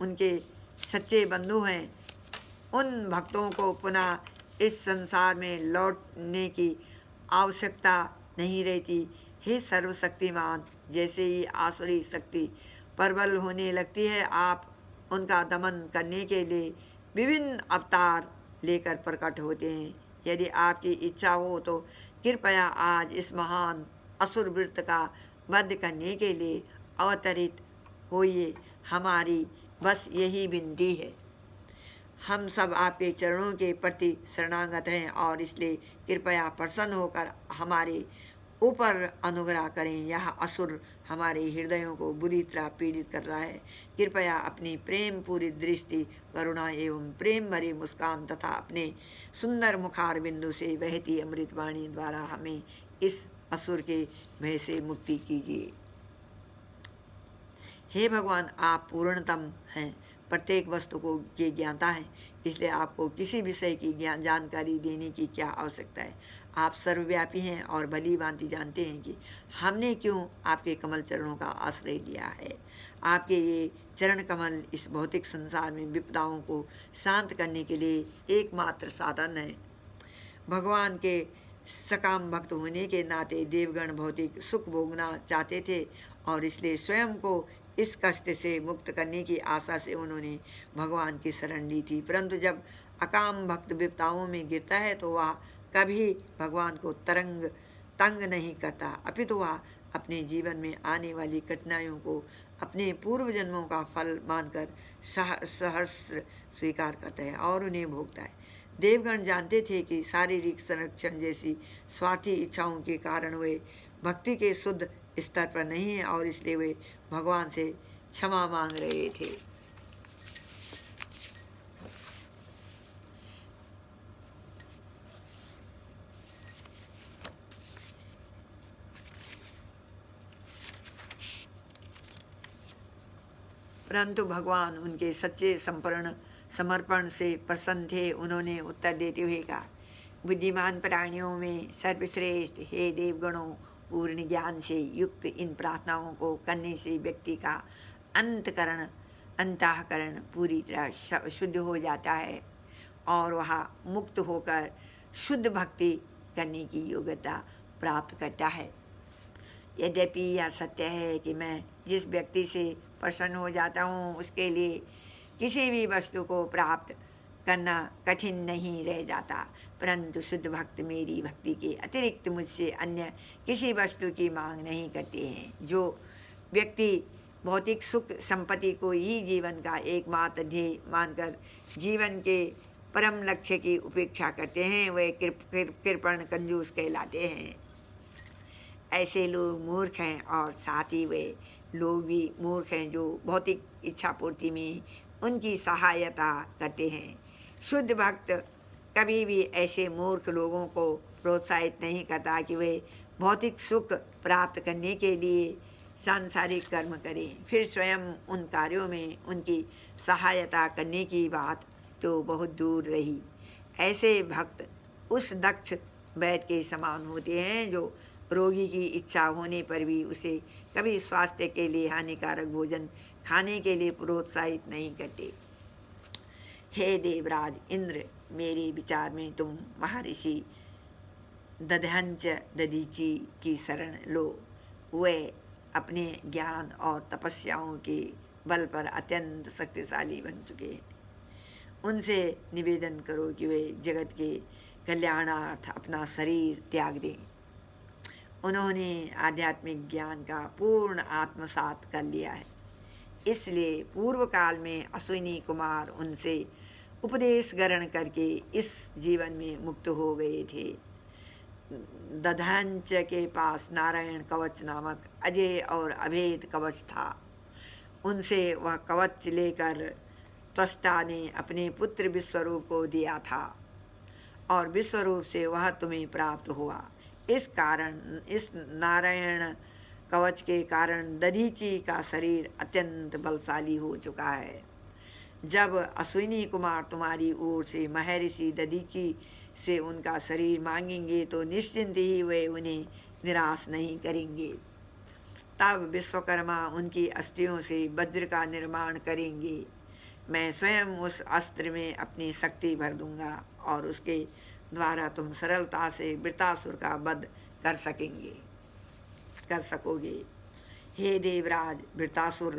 उनके सच्चे बंधु हैं। उन भक्तों को पुनः इस संसार में लौटने की आवश्यकता नहीं रहती। हे सर्वशक्तिमान, जैसे ही आसुरी शक्ति प्रबल होने लगती है, आप उनका दमन करने के लिए विभिन्न अवतार लेकर प्रकट होते हैं। यदि आपकी इच्छा हो तो कृपया आज इस महान असुर वृत्त का वध करने के लिए अवतरित होइए। हमारी बस यही विनती है। हम सब आपके चरणों के प्रति शरणागत हैं और इसलिए कृपया प्रसन्न होकर हमारे ऊपर अनुग्रह करें। यह असुर हमारे हृदयों को बुरी तरह पीड़ित कर रहा है। कृपया अपनी प्रेम पूरी दृष्टि, करुणा एवं प्रेम भरी मुस्कान तथा अपने सुंदर मुखार बिंदु से बहती अमृतवाणी द्वारा हमें इस असुर के भय से मुक्ति कीजिए। हे भगवान, आप पूर्णतम हैं, प्रत्येक वस्तु को के ज्ञाता हैं, इसलिए आपको किसी विषय की जानकारी देने की क्या आवश्यकता है। आप सर्वव्यापी हैं और भली भांति जानते हैं कि हमने क्यों आपके कमल चरणों का आश्रय लिया है। आपके ये चरण कमल इस भौतिक संसार में विपदाओं को शांत करने के लिए एकमात्र साधन है। भगवान के सकाम भक्त होने के नाते देवगण भौतिक सुख भोगना चाहते थे और इसलिए स्वयं को इस कष्ट से मुक्त करने की आशा से उन्होंने भगवान की शरण ली थी। परंतु जब अकाम भक्त विपदाओं में गिरता है तो वह कभी भगवान को तंग नहीं करता, अपितु वह अपने जीवन में आने वाली कठिनाइयों को अपने पूर्व जन्मों का फल मानकर सहर्ष स्वीकार करता है और उन्हें भोगता है। देवगण जानते थे कि शारीरिक संरक्षण जैसी स्वार्थी इच्छाओं के कारण वे भक्ति के शुद्ध स्तर पर नहीं हैं और इसलिए वे भगवान से क्षमा मांग रहे थे। परंतु भगवान उनके सच्चे समर्पण से प्रसन्न थे। उन्होंने उत्तर देते हुए कहा, बुद्धिमान प्राणियों में सर्वश्रेष्ठ हे देवगणों, पूर्ण ज्ञान से युक्त इन प्रार्थनाओं को करने से व्यक्ति का अंतःकरण पूरी तरह शुद्ध हो जाता है और वह मुक्त होकर शुद्ध भक्ति करने की योग्यता प्राप्त करता है। यद्यपि यह सत्य है कि मैं जिस व्यक्ति से प्रसन्न हो जाता हूँ उसके लिए किसी भी वस्तु को प्राप्त करना कठिन नहीं रह जाता, परंतु शुद्ध भक्त मेरी भक्ति के अतिरिक्त मुझसे अन्य किसी वस्तु की मांग नहीं करते हैं। जो व्यक्ति भौतिक सुख संपत्ति को ही जीवन का एकमात्र ध्येय मानकर जीवन के परम लक्ष्य की उपेक्षा करते हैं, वे कृपण कंजूस कहलाते हैं। ऐसे लोग मूर्ख हैं और साथ ही वे लोग भी मूर्ख हैं जो भौतिक इच्छा पूर्ति में उनकी सहायता करते हैं। शुद्ध भक्त कभी भी ऐसे मूर्ख लोगों को प्रोत्साहित नहीं करता कि वे भौतिक सुख प्राप्त करने के लिए सांसारिक कर्म करें, फिर स्वयं उन कार्यों में उनकी सहायता करने की बात तो बहुत दूर रही। ऐसे भक्त उस दक्ष वैद्य के समान होते हैं जो रोगी की इच्छा होने पर भी उसे कभी स्वास्थ्य के लिए हानिकारक भोजन खाने के लिए प्रोत्साहित नहीं करते। हे देवराज इंद्र, मेरे विचार में तुम महर्षि दध्यंच दधीची की शरण लो। वे अपने ज्ञान और तपस्याओं के बल पर अत्यंत शक्तिशाली बन चुके हैं। उनसे निवेदन करो कि वे जगत के कल्याणार्थ अपना शरीर त्याग दें। उन्होंने आध्यात्मिक ज्ञान का पूर्ण आत्मसात कर लिया है, इसलिए पूर्व काल में अश्विनी कुमार उनसे उपदेश ग्रहण करके इस जीवन में मुक्त हो गए थे। दधांच के पास नारायण कवच नामक अजय और अभेद कवच था। उनसे वह कवच लेकर त्वष्टा ने अपने पुत्र विश्वरूप को दिया था और विश्वरूप से वह तुम्हें प्राप्त हुआ। इस नारायण कवच के कारण दधीची का शरीर अत्यंत बलशाली हो चुका है। जब अश्विनी कुमार तुम्हारी ओर से महर्षि दधीची से उनका शरीर मांगेंगे तो निश्चिंत ही वे उन्हें निराश नहीं करेंगे। तब विश्वकर्मा उनकी अस्थियों से वज्र का निर्माण करेंगे। मैं स्वयं उस अस्त्र में अपनी शक्ति भर दूंगा और उसके द्वारा तुम सरलता से वृतासुर का वध कर सकोगे। हे देवराज, वृतासुर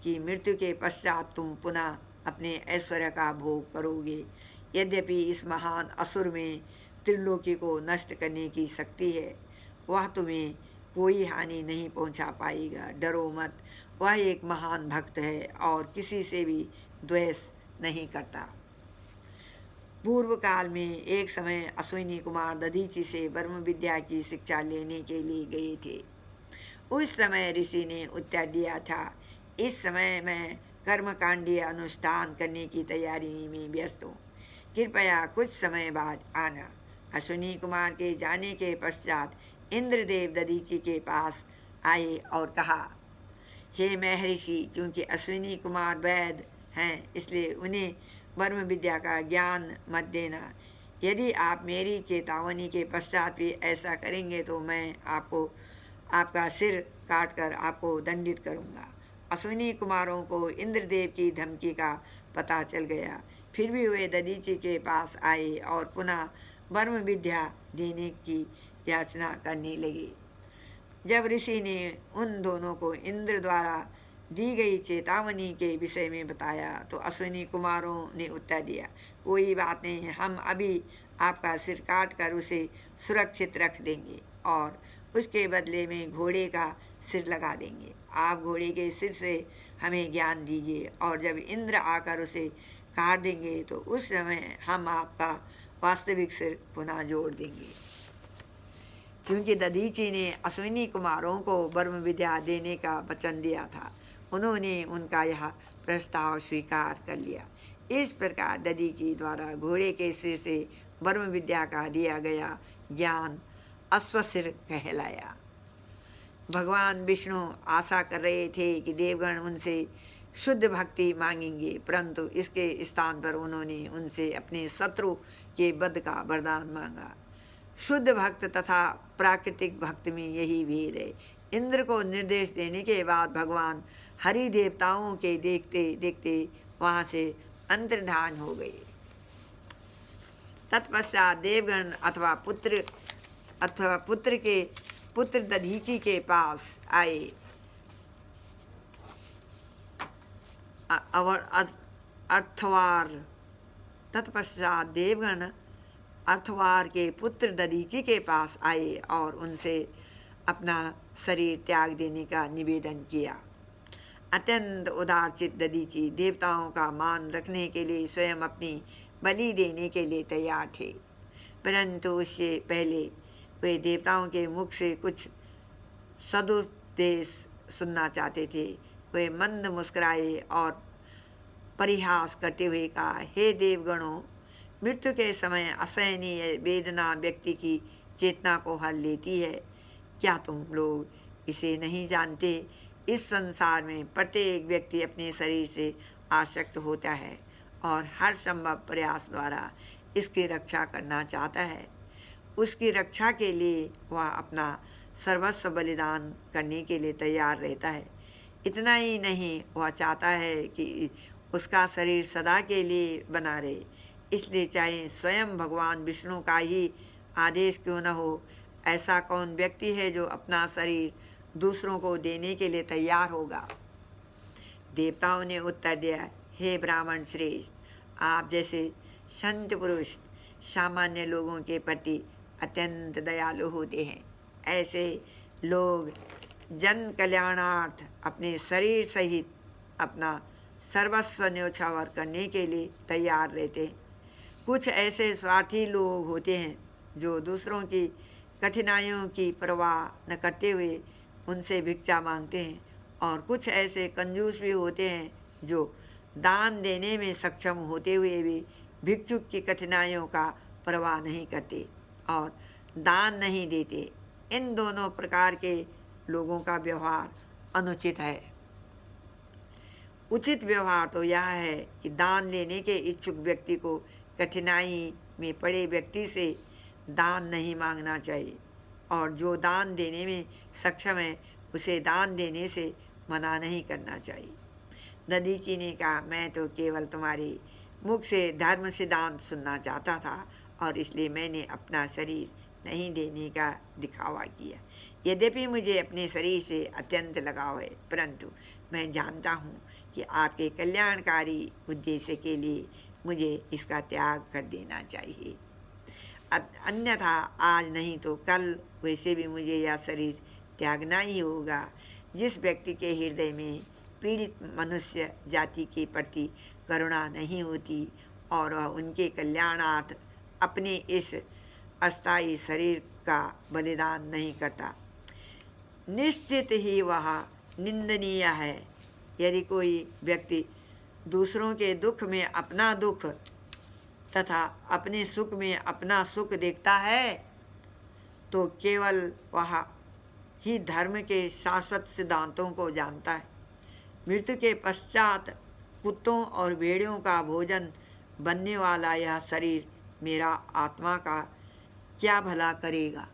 की मृत्यु के पश्चात तुम पुनः अपने ऐश्वर्य का भोग करोगे। यद्यपि इस महान असुर में त्रिलोकी को नष्ट करने की शक्ति है, वह तुम्हें कोई हानि नहीं पहुंचा पाएगा। डरो मत, वह एक महान भक्त है और किसी से भी द्वेष नहीं करता। पूर्व काल में एक समय अश्विनी कुमार दधीची से ब्रह्म विद्या की शिक्षा लेने के लिए गए थे। उस समय ऋषि ने उत्तर दिया था, इस समय मैं कर्मकांडीय अनुष्ठान करने की तैयारी में व्यस्त हूँ, कृपया कुछ समय बाद आना। अश्विनी कुमार के जाने के पश्चात इंद्रदेव दधीची के पास आए और कहा, हे महर्षि, चूँकि अश्विनी कुमार वैद हैं, इसलिए उन्हें ब्रह्म विद्या का ज्ञान मत देना। यदि आप मेरी चेतावनी के पश्चात भी ऐसा करेंगे तो मैं आपका सिर काटकर आपको दंडित करूँगा। अश्विनी कुमारों को इंद्रदेव की धमकी का पता चल गया, फिर भी वे दधीची के पास आए और पुनः ब्रह्म विद्या देने की याचना करने लगे। जब ऋषि ने उन दोनों को इंद्र द्वारा दी गई चेतावनी के विषय में बताया तो अश्विनी कुमारों ने उत्तर दिया, कोई बात नहीं, हम अभी आपका सिर काट कर उसे सुरक्षित रख देंगे और उसके बदले में घोड़े का सिर लगा देंगे। आप घोड़े के सिर से हमें ज्ञान दीजिए और जब इंद्र आकर उसे काट देंगे तो उस समय हम आपका वास्तविक सिर पुनः जोड़ देंगे। क्योंकि दधीची ने अश्विनी कुमारों को ब्रह्म विद्या देने का वचन दिया था, उन्होंने उनका यह प्रस्ताव स्वीकार कर लिया। इस प्रकार दधीची द्वारा घोड़े के सिर से ब्रह्म विद्या का दिया गया ज्ञान अश्वसिर कहलाया। भगवान विष्णु आशा कर रहे थे कि देवगण उनसे शुद्ध भक्ति मांगेंगे, परंतु इसके स्थान पर उन्होंने उनसे अपने शत्रु के वध का वरदान मांगा। शुद्ध भक्त तथा प्राकृतिक भक्त में यही भेद है। इंद्र को निर्देश देने के बाद भगवान हरि देवताओं के देखते देखते वहाँ से अंतर्धान हो गए। तत्पश्चात देवगण अथवा पुत्र दधीची के पास आए। तत्पश्चात देवगण अर्थवार के पुत्र दधीची के पास आए और उनसे अपना शरीर त्याग देने का निवेदन किया। अत्यंत उदारचित दधीची देवताओं का मान रखने के लिए स्वयं अपनी बलि देने के लिए तैयार थे, परंतु उससे पहले वे देवताओं के मुख से कुछ सदुपदेश सुनना चाहते थे। वे मंद मुस्कुराए और परिहास करते हुए कहा, हे देवगणों, मृत्यु के समय असहनीय वेदना व्यक्ति की चेतना को हर लेती है। क्या तुम लोग इसे नहीं जानते? इस संसार में प्रत्येक व्यक्ति अपने शरीर से आसक्त होता है और हर संभव प्रयास द्वारा इसकी रक्षा करना चाहता है। उसकी रक्षा के लिए वह अपना सर्वस्व बलिदान करने के लिए तैयार रहता है। इतना ही नहीं, वह चाहता है कि उसका शरीर सदा के लिए बना रहे। इसलिए चाहे स्वयं भगवान विष्णु का ही आदेश क्यों न हो, ऐसा कौन व्यक्ति है जो अपना शरीर दूसरों को देने के लिए तैयार होगा? देवताओं ने उत्तर दिया, हे ब्राह्मण श्रेष्ठ, आप जैसे संत पुरुष सामान्य लोगों के प्रति अत्यंत दयालु होते हैं। ऐसे लोग जन कल्याणार्थ अपने शरीर सहित अपना सर्वस्व न्यौछावर करने के लिए तैयार रहते हैं। कुछ ऐसे स्वार्थी लोग होते हैं जो दूसरों की कठिनाइयों की परवाह न करते हुए उनसे भिक्षा मांगते हैं, और कुछ ऐसे कंजूस भी होते हैं जो दान देने में सक्षम होते हुए भी भिक्षुक की कठिनाइयों का परवाह नहीं करते और दान नहीं देते। इन दोनों प्रकार के लोगों का व्यवहार अनुचित है। उचित व्यवहार तो यह है कि दान लेने के इच्छुक व्यक्ति को कठिनाई में पड़े व्यक्ति से दान नहीं मांगना चाहिए, और जो दान देने में सक्षम है उसे दान देने से मना नहीं करना चाहिए। दधीची ने कहा, मैं तो केवल तुम्हारे मुख से धर्म सिद्धांत सुनना चाहता था और इसलिए मैंने अपना शरीर नहीं देने का दिखावा किया। यद्यपि मुझे अपने शरीर से अत्यंत लगाव है, परंतु मैं जानता हूँ कि आपके कल्याणकारी उद्देश्य के लिए मुझे इसका त्याग कर देना चाहिए। अन्यथा आज नहीं तो कल वैसे भी मुझे यह शरीर त्यागना ही होगा। जिस व्यक्ति के हृदय में पीड़ित मनुष्य जाति के प्रति करुणा नहीं होती और वह उनके कल्याणार्थ अपने इस अस्थायी शरीर का बलिदान नहीं करता, निश्चित ही वह निंदनीय है। यदि कोई व्यक्ति दूसरों के दुख में अपना दुख तथा अपने सुख में अपना सुख देखता है तो केवल वह ही धर्म के शाश्वत सिद्धांतों को जानता है। मृत्यु के पश्चात कुत्तों और भेड़ियों का भोजन बनने वाला यह शरीर मेरा आत्मा का क्या भला करेगा,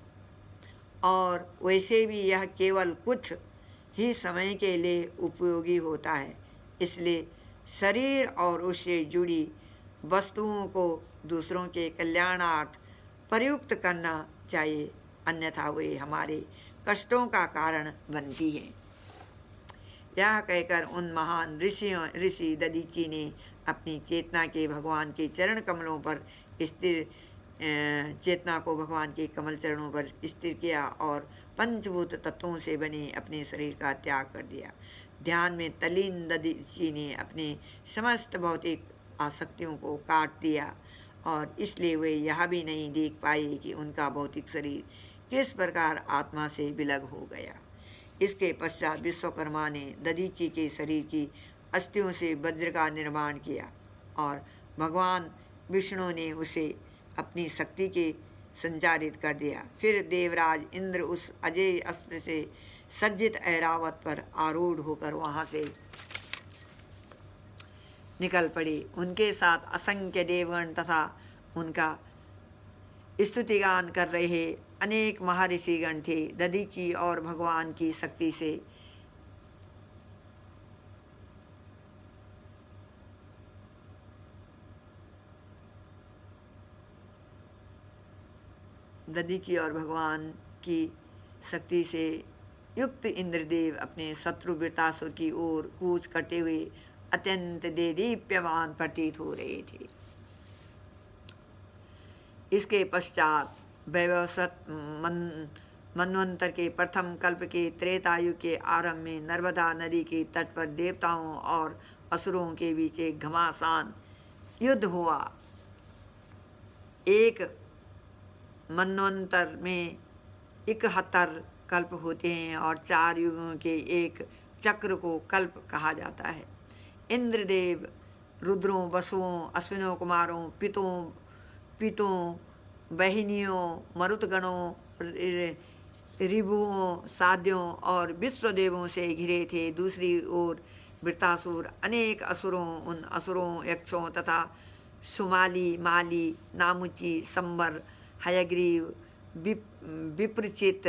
और वैसे भी यह केवल कुछ ही समय के लिए उपयोगी होता है। इसलिए शरीर और उससे जुड़ी वस्तुओं को दूसरों के कल्याणार्थ प्रयुक्त करना चाहिए, अन्यथा वे हमारे कष्टों का कारण बनती हैं। यह कहकर उन महान ऋषि दधीची ने अपनी चेतना के भगवान के चरण कमलों पर स्थिर चेतना को भगवान के कमल चरणों पर स्थिर किया और पंचभूत तत्वों से बने अपने शरीर का त्याग कर दिया। ध्यान में तल्लीन दधीची ने अपने समस्त भौतिक आसक्तियों को काट दिया और इसलिए वे यह भी नहीं देख पाए कि उनका भौतिक शरीर किस प्रकार आत्मा से विलग हो गया। इसके पश्चात विश्वकर्मा ने दधीची के शरीर की अस्थियों से वज्र का निर्माण किया और भगवान विष्णु ने उसे अपनी शक्ति के संचारित कर दिया। फिर देवराज इंद्र उस अजय अस्त्र से सज्जित ऐरावत पर आरूढ़ होकर वहाँ से निकल पड़े। उनके साथ असंख्य देवगण तथा उनका स्तुतिगान कर रहे अनेक महर्षिगण थे। दधीची और भगवान की शक्ति से युक्त इंद्रदेव अपने शत्रु वृतासुर की ओर कूच करते हुए अत्यंत देदीप्यमान प्रतीत हो रहे थे। इसके पश्चात वैवस्वत मनवंतर के प्रथम कल्प के त्रेतायु के आरंभ में नर्मदा नदी के तट पर देवताओं और असुरों के बीच एक घमासान युद्ध हुआ। एक मनवंतर में 71 कल्प होते हैं और 4 युगों के एक चक्र को कल्प कहा जाता है। इंद्रदेव रुद्रों, वसुओं, अश्विनों कुमारों, पितों, बहिनियों, मरुतगणों, ऋभुओं, साध्यों और विश्वदेवों से घिरे थे। दूसरी ओर वृतासुर अनेक असुरों, उन असुरों, यक्षों तथा सुमाली, माली, नामुची, संबर, हयग्रीव, विप्रचित,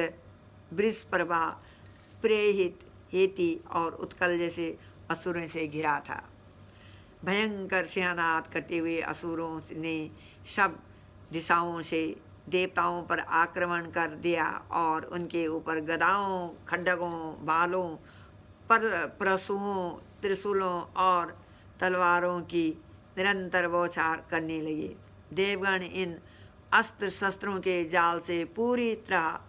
वृषपर्वा, प्रेहित, हेति और उत्कल जैसे असुरों से घिरा था। भयंकर सिंहनाद करते हुए असुरों ने सब दिशाओं से देवताओं पर आक्रमण कर दिया और उनके ऊपर गदाओं, खड्गों, बालों, परशुओं, त्रिशूलों और तलवारों की निरंतर बौछार करने लगे। देवगण इन अस्त्र शस्त्रों के जाल से पूरी तरह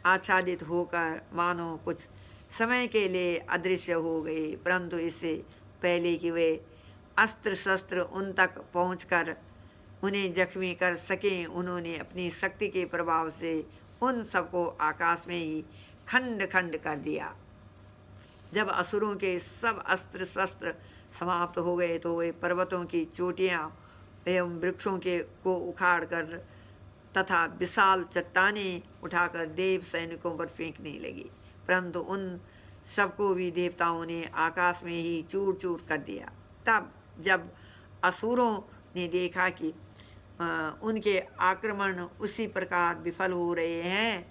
आच्छादित होकर मानो कुछ समय के लिए अदृश्य हो गए, परंतु इससे पहले कि वे अस्त्र शस्त्र उन तक पहुंचकर उन्हें जख्मी कर सकें, उन्होंने अपनी शक्ति के प्रभाव से उन सबको आकाश में ही खंड खंड कर दिया। जब असुरों के सब अस्त्र शस्त्र समाप्त हो गए तो वे पर्वतों की चोटियां एवं वृक्षों के को उखाड़ कर तथा विशाल चट्टानें उठाकर देव सैनिकों पर फेंकने लगी, परंतु उन सबको भी देवताओं ने आकाश में ही चूर चूर कर दिया। तब जब असुरों ने देखा कि उनके आक्रमण उसी प्रकार विफल हो रहे हैं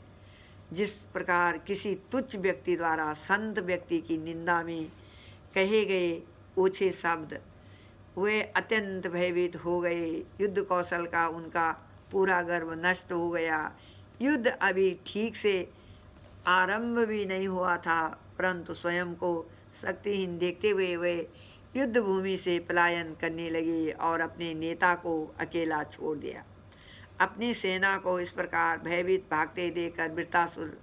जिस प्रकार किसी तुच्छ व्यक्ति द्वारा संत व्यक्ति की निंदा में कहे गए ओछे शब्द, वे अत्यंत भयभीत हो गए। युद्ध कौशल का उनका पूरा गर्व नष्ट हो गया। युद्ध अभी ठीक से आरंभ भी नहीं हुआ था, परंतु स्वयं को शक्तिहीन देखते हुए वे युद्ध भूमि से पलायन करने लगे और अपने नेता को अकेला छोड़ दिया। अपनी सेना को इस प्रकार भयभीत भागते देखकर वृत्तासुर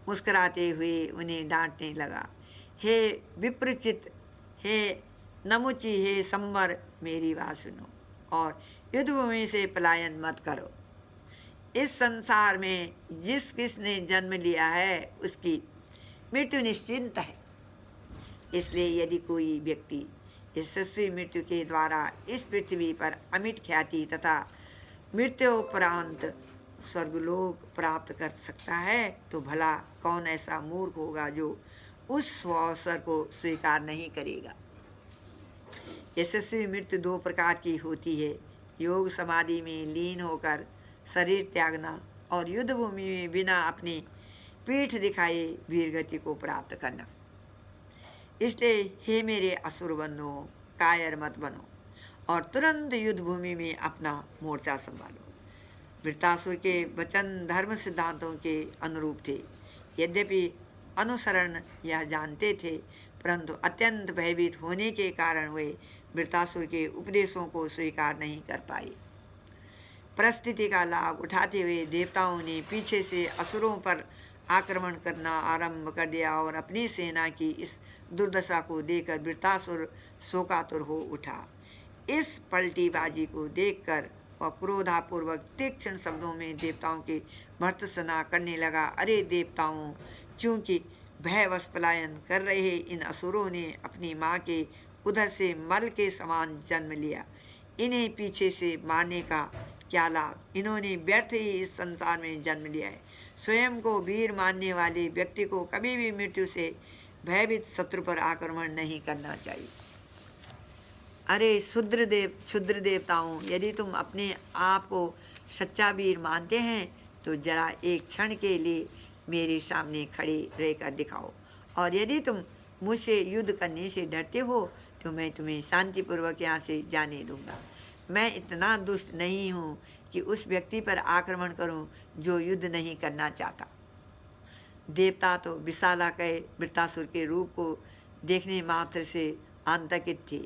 मुस्कुराते हुए उन्हें डांटने लगा। हे विप्रचित, हे नमुची, हे संवर, मेरी बात सुनो और युद्ध भूमि से पलायन मत करो। इस संसार में जिस किसने जन्म लिया है उसकी मृत्यु निश्चिंत है। इसलिए यदि कोई व्यक्ति यशस्वी मृत्यु के द्वारा इस पृथ्वी पर अमिट ख्याति तथा मृत्योपरांत स्वर्गलोक प्राप्त कर सकता है, तो भला कौन ऐसा मूर्ख होगा जो उस अवसर को स्वीकार नहीं करेगा। यशस्वी मृत्यु दो प्रकार की होती है, योग समाधि में लीन होकर शरीर त्यागना और युद्ध भूमि में बिना अपनी पीठ दिखाए वीरगति को प्राप्त करना। इसलिए हे मेरे असुर बंधु, कायर मत बनो और तुरंत युद्ध भूमि में अपना मोर्चा संभालो। वृत्तासुर के वचन धर्म सिद्धांतों के अनुरूप थे। यद्यपि अनुसरण यह जानते थे, परंतु अत्यंत भयभीत होने के कारण वे वृत्तासुर के उपदेशों को स्वीकार नहीं कर पाए। परिस्थिति का लाभ उठाते हुए देवताओं ने पीछे से असुरों पर आक्रमण करना आरंभ कर दिया और अपनी सेना की इस दुर्दशा को देखकर वृत्तासुर शोकातुर हो उठा। इस पलटीबाजी को देखकर वह क्रोधापूर्वक तीक्ष्ण शब्दों में देवताओं की भर्त्सना करने लगा। अरे देवताओं, क्योंकि भयवश पलायन कर रहे इन असुरों ने अपनी माँ के उधर से मल के समान जन्म लिया। इन्हें पीछे से मारने का क्या लाभ? इन्होंने व्यर्थ ही इस संसार में जन्म लिया है। स्वयं को वीर मानने वाले व्यक्ति को कभी भी मृत्यु से भयभीत शत्रु पर आक्रमण नहीं करना चाहिए। अरे क्षुद्र देवताओं, यदि तुम अपने आप को सच्चा वीर मानते हैं तो जरा एक क्षण के लिए मेरे सामने खड़े रहकर दिखाओ, और यदि तुम मुझसे युद्ध करने से डरते हो तो मैं तुम्हें शांतिपूर्वक यहाँ से जाने दूंगा। मैं इतना दुष्ट नहीं हूँ कि उस व्यक्ति पर आक्रमण करूँ जो युद्ध नहीं करना चाहता। देवता तो विशालाकाय वृत्तासुर के रूप को देखने मात्र से आतंकित थे,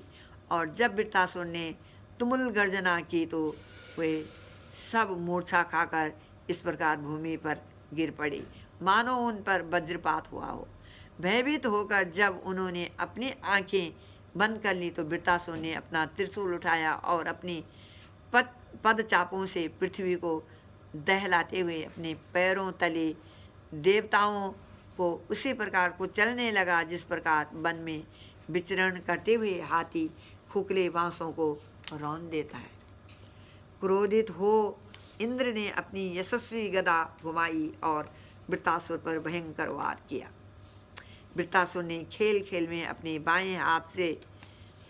और जब वृत्तासुर ने तुमुल गर्जना की तो वे सब मूर्छा खाकर इस प्रकार भूमि पर गिर पड़े मानो उन पर वज्रपात हुआ हो। भयभीत होकर जब उन्होंने अपनी आंखें बंद कर ली तो वृत्तासुर ने अपना त्रिशूल उठाया और अपनी पदचापों से पृथ्वी को दहलाते हुए अपने पैरों तले देवताओं को उसी प्रकार को चलने लगा जिस प्रकार वन में विचरण करते हुए हाथी खोखले बांसों को रौंद देता है। क्रोधित हो इंद्र ने अपनी यशस्वी गदा घुमाई और वृत्तासुर पर भयंकर वार किया। वृत्तासुर ने खेल खेल में अपने बाएं हाथ से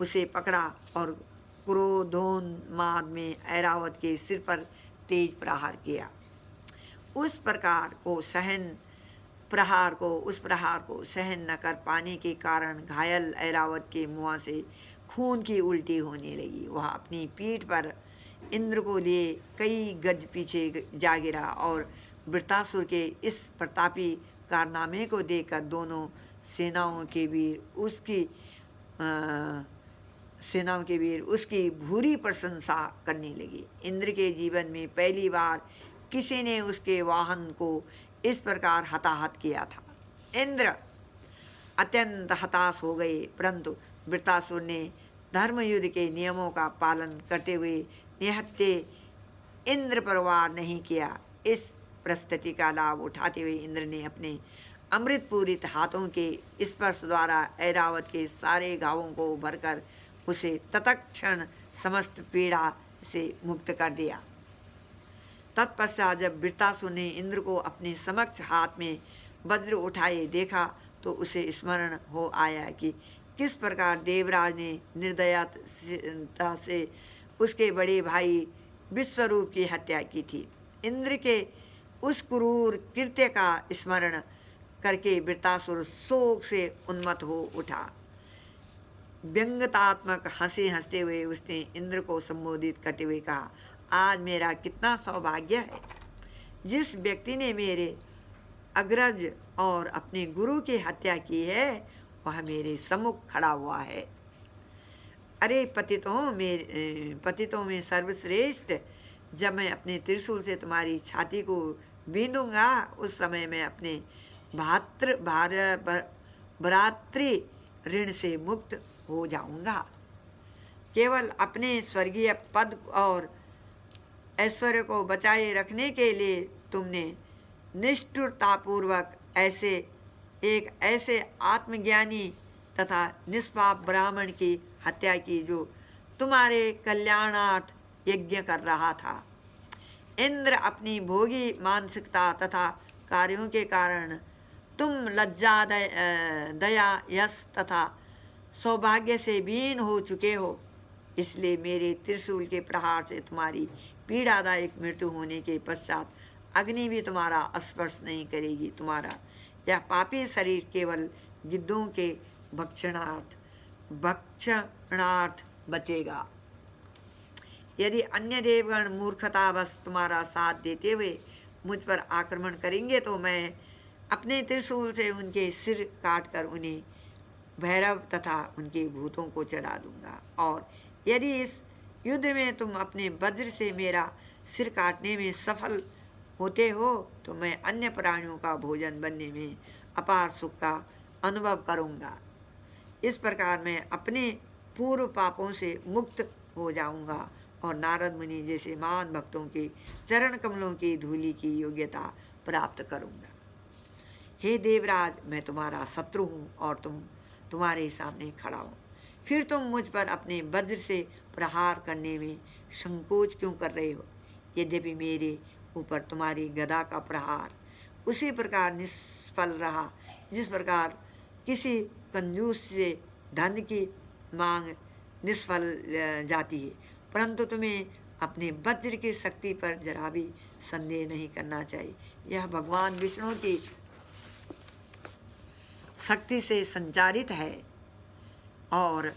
उसे पकड़ा और क्रोधोन्माद में ऐरावत के सिर पर तेज प्रहार किया। उस प्रहार को सहन न कर पाने के कारण घायल ऐरावत के मुँह से खून की उल्टी होने लगी। वह अपनी पीठ पर इंद्र को लिए कई गज पीछे जा गिरा और वृत्तासुर के इस प्रतापी कारनामे को देखकर दोनों सेनाओं के वीर उसकी भूरी प्रशंसा करने लगे। इंद्र के जीवन में पहली बार किसी ने उसके वाहन को इस प्रकार हताहत किया था। इंद्र अत्यंत हताश हो गए, परंतु वृत्तासुर ने धर्म युद्ध के नियमों का पालन करते हुए निहत्थे इंद्र पर वार नहीं किया। इस परिस्थिति का लाभ उठाते हुए इंद्र ने अपने अमृत पूरित हाथों के स्पर्श द्वारा ऐरावत के सारे घावों को भरकर उसे तत्क्षण समस्त पीड़ा से मुक्त कर दिया। तत्पश्चात जब वृत्तासुर ने इंद्र को अपने समक्ष हाथ में वज्र उठाए देखा तो उसे स्मरण हो आया कि किस प्रकार देवराज ने निर्दयता से उसके बड़े भाई विश्वरूप की हत्या की थी। इंद्र के उस क्रूर कृत्य का स्मरण करके वृत्तासुर शोक से उन्मत्त हो उठा। व्यंग्यात्मक हंसी हंसते हुए उसने इंद्र को संबोधित करते हुए कहा, आज मेरा कितना सौभाग्य है, जिस व्यक्ति ने मेरे अग्रज और अपने गुरु की हत्या की है वह मेरे सम्मुख खड़ा हुआ है। अरे पतितों में सर्वश्रेष्ठ, जब मैं अपने त्रिशूल से तुम्हारी छाती को बीनूंगा उस समय मैं अपने भ्रातृ ऋण से मुक्त हो जाऊंगा। केवल अपने स्वर्गीय पद और ऐश्वर्य को बचाए रखने के लिए तुमने निष्ठुरतापूर्वक ऐसे आत्मज्ञानी तथा निष्पाप ब्राह्मण की हत्या की जो तुम्हारे कल्याणार्थ यज्ञ कर रहा था। इंद्र अपनी भोगी मानसिकता तथा कार्यों के कारण तुम लज्जा दया यश तथा सौभाग्य से बीन हो चुके हो, इसलिए मेरे त्रिशूल के प्रहार से तुम्हारी पीड़ादायक मृत्यु होने के पश्चात अग्नि भी तुम्हारा स्पर्श नहीं करेगी। तुम्हारा यह पापी शरीर केवल गिद्धों के भक्षणार्थ बचेगा। यदि अन्य देवगण मूर्खतावश तुम्हारा साथ देते हुए मुझ पर आक्रमण करेंगे तो मैं अपने त्रिशूल से उनके सिर काटकर उन्हें भैरव तथा उनके भूतों को चढ़ा दूंगा। और यदि इस युद्ध में तुम अपने वज्र से मेरा सिर काटने में सफल होते हो तो मैं अन्य प्राणियों का भोजन बनने में अपार सुख का अनुभव करूंगा। इस प्रकार मैं अपने पूर्व पापों से मुक्त हो जाऊंगा और नारद मुनि जैसे महान भक्तों के चरण कमलों की धूलि की योग्यता प्राप्त करूंगा। हे देवराज, मैं तुम्हारा शत्रु हूँ और तुम्हारे सामने खड़ा हूँ, फिर तुम मुझ पर अपने वज्र से प्रहार करने में संकोच क्यों कर रहे हो? यद्यपि मेरे ऊपर तुम्हारी गदा का प्रहार उसी प्रकार निष्फल रहा जिस प्रकार किसी कंजूस से धन की मांग निष्फल जाती है, परंतु तुम्हें अपने वज्र की शक्ति पर जरा भी संदेह नहीं करना चाहिए। यह भगवान विष्णु की शक्ति से संचारित है और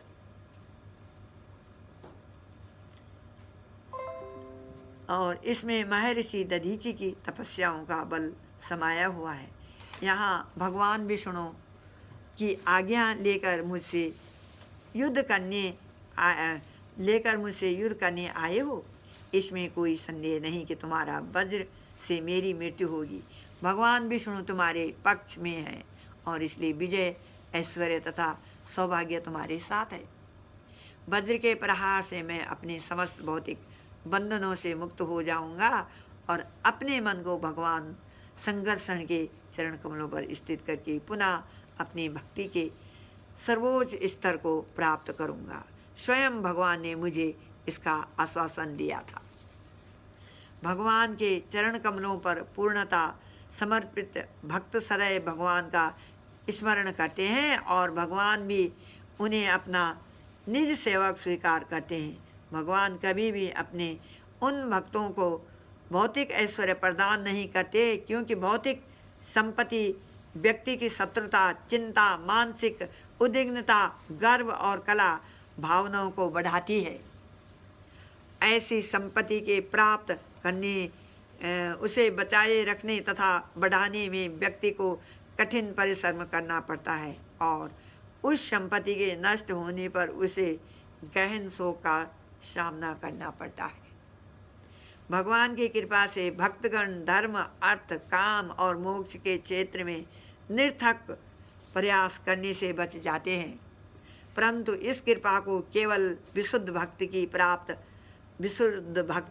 इसमें महर्षि दधीचि की तपस्याओं का बल समाया हुआ है। यहाँ भगवान विष्णु की आज्ञा लेकर मुझसे युद्ध करने आए हो, इसमें कोई संदेह नहीं कि तुम्हारा वज्र से मेरी मृत्यु होगी। भगवान विष्णु तुम्हारे पक्ष में है और इसलिए विजय, ऐश्वर्य तथा सौभाग्य तुम्हारे साथ है। वज्र के प्रहार से मैं अपने समस्त भौतिक बंधनों से मुक्त हो जाऊंगा और अपने मन को भगवान संघर्षण के चरण कमलों पर स्थित करके पुनः अपनी भक्ति के सर्वोच्च स्तर को प्राप्त करूंगा। स्वयं भगवान ने मुझे इसका आश्वासन दिया था। भगवान के चरण कमलों पर पूर्णता समर्पित भक्त सदैव भगवान का स्मरण करते हैं और भगवान भी उन्हें अपना निज सेवक स्वीकार करते हैं। भगवान कभी भी अपने उन भक्तों को भौतिक ऐश्वर्य प्रदान नहीं करते, क्योंकि भौतिक संपत्ति व्यक्ति की शत्रुता, चिंता, मानसिक उद्विग्नता, गर्व और कला भावनाओं को बढ़ाती है। ऐसी संपत्ति के प्राप्त करने, उसे बचाए रखने तथा बढ़ाने में व्यक्ति को कठिन परिश्रम करना पड़ता है और उस संपत्ति के नष्ट होने पर उसे गहन शोक का सामना करना पड़ता है। भगवान की कृपा से भक्तगण धर्म, अर्थ, काम और मोक्ष के क्षेत्र में निरर्थक प्रयास करने से बच जाते हैं। परंतु इस कृपा को केवल विशुद्ध भक्त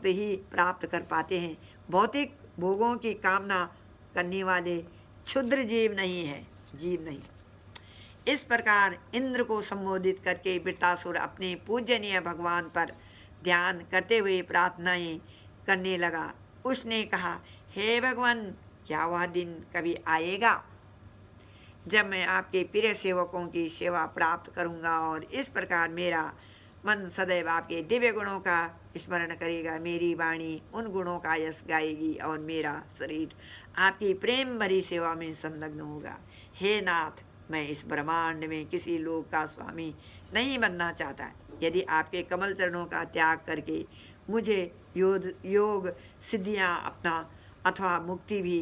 ही प्राप्त कर पाते हैं। भौतिक भोगों की कामना करने वाले क्षुद्र जीव नहीं। इस प्रकार इंद्र को संबोधित करके वृत्तासुर अपने पूजनीय भगवान पर ध्यान करते हुए प्रार्थनाएं करने लगा। उसने कहा, हे भगवान, क्या वह दिन कभी आएगा जब मैं आपके प्रिय सेवकों की सेवा प्राप्त करूंगा और इस प्रकार मेरा मन सदैव आपके दिव्य गुणों का स्मरण करेगा, मेरी वाणी उन गुणों का यश गाएगी और मेरा शरीर आपकी प्रेम भरी सेवा में संलग्न होगा। हे नाथ, मैं इस ब्रह्मांड में किसी लोक का स्वामी नहीं बनना चाहता। यदि आपके कमल चरणों का त्याग करके मुझे योग सिद्धियां अपना अथवा मुक्ति भी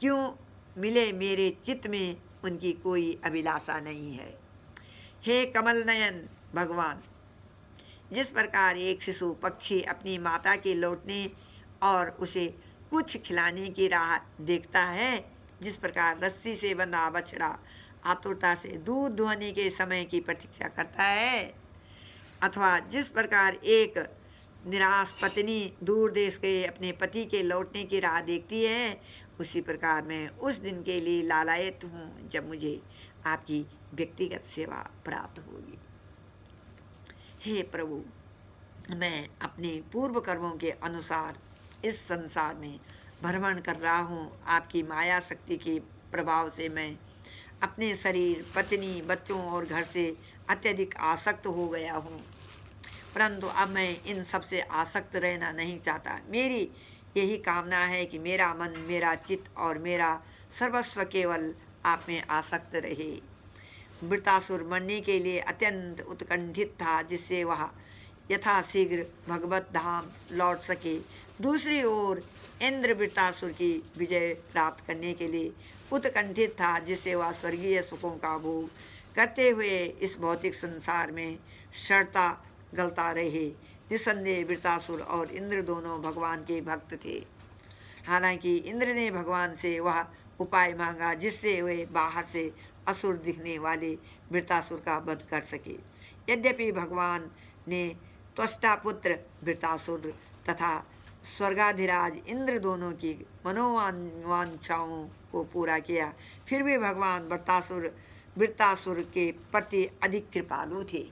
क्यों मिले, मेरे चित्त में उनकी कोई अभिलाषा नहीं है। हे कमल नयन भगवान, जिस प्रकार एक शिशु पक्षी अपनी माता के लौटने और उसे कुछ खिलाने की राह देखता है, जिस प्रकार रस्सी से बंधा बछड़ा आतुरता से दूध दुहने के समय की प्रतीक्षा करता है, अथवा जिस प्रकार एक निराश पत्नी दूर देश के अपने पति के लौटने की राह देखती है, उसी प्रकार मैं उस दिन के लिए लालायित हूँ जब मुझे आपकी व्यक्तिगत सेवा प्राप्त होगी। हे प्रभु, मैं अपने पूर्व कर्मों के अनुसार इस संसार में भ्रमण कर रहा हूँ। आपकी माया शक्ति के प्रभाव से मैं अपने शरीर, पत्नी, बच्चों और घर से अत्यधिक आसक्त हो गया हूँ, परंतु अब मैं इन सब से आसक्त रहना नहीं चाहता। मेरी यही कामना है कि मेरा मन, मेरा चित्त और मेरा सर्वस्व केवल आप में आसक्त रहे। वृत्तासुर मरने के लिए अत्यंत उत्कंठित था, जिससे वह यथाशीघ्र भगवत धाम लौट सके। दूसरी ओर इंद्र वृत्तासुर की विजय प्राप्त करने के लिए उत्कंठित था, जिससे वह स्वर्गीय सुखों का भोग करते हुए इस भौतिक संसार में सड़ता गलता रहे। निसंदेह वृत्तासुर और इंद्र दोनों भगवान के भक्त थे। हालांकि इंद्र ने भगवान से वह उपाय मांगा जिससे वे बाहर से असुर दिखने वाले वृत्तासुर का वध कर सके। यद्यपि भगवान ने त्वष्टा पुत्र वृत्तासुर तथा स्वर्गाधिराज इंद्र दोनों की मनोवांछाओं को पूरा किया, फिर भी भगवान वृत्तासुर के प्रति अधिक कृपालु थे।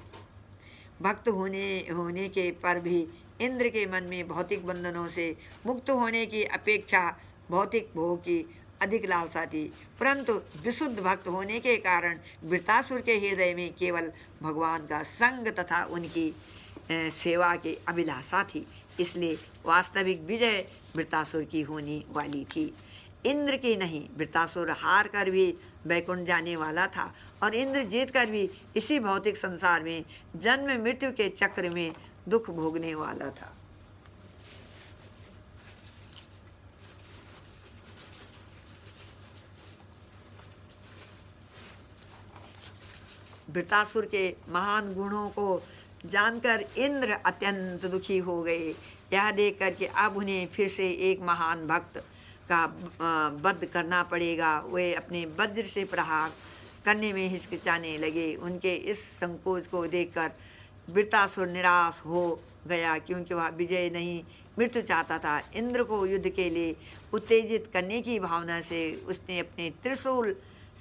भक्त होने के पर भी इंद्र के मन में भौतिक बंधनों से मुक्त होने की अपेक्षा भौतिक भोग की अधिक लालसा थी, परंतु विशुद्ध भक्त होने के कारण वृत्तासुर के हृदय में केवल भगवान का संग तथा उनकी सेवा की अभिलाषा थी। इसलिए वास्तविक विजय वृत्तासुर की होने वाली थी, इंद्र की नहीं। वृत्तासुर हार कर भी वैकुंठ जाने वाला था और इंद्र जीत कर भी इसी भौतिक संसार में जन्म मृत्यु के चक्र में दुख भोगने वाला था। वृत्तासुर के महान गुणों को जानकर इंद्र अत्यंत दुखी हो गए। यह देख कर कि अब उन्हें फिर से एक महान भक्त का वध करना पड़ेगा, वे अपने वज्र से प्रहार करने में हिचकिचाने लगे। उनके इस संकोच को देखकर वृत्तासुर निराश हो गया, क्योंकि वह विजय नहीं मृत्यु चाहता था। इंद्र को युद्ध के लिए उत्तेजित करने की भावना से उसने अपने त्रिशूल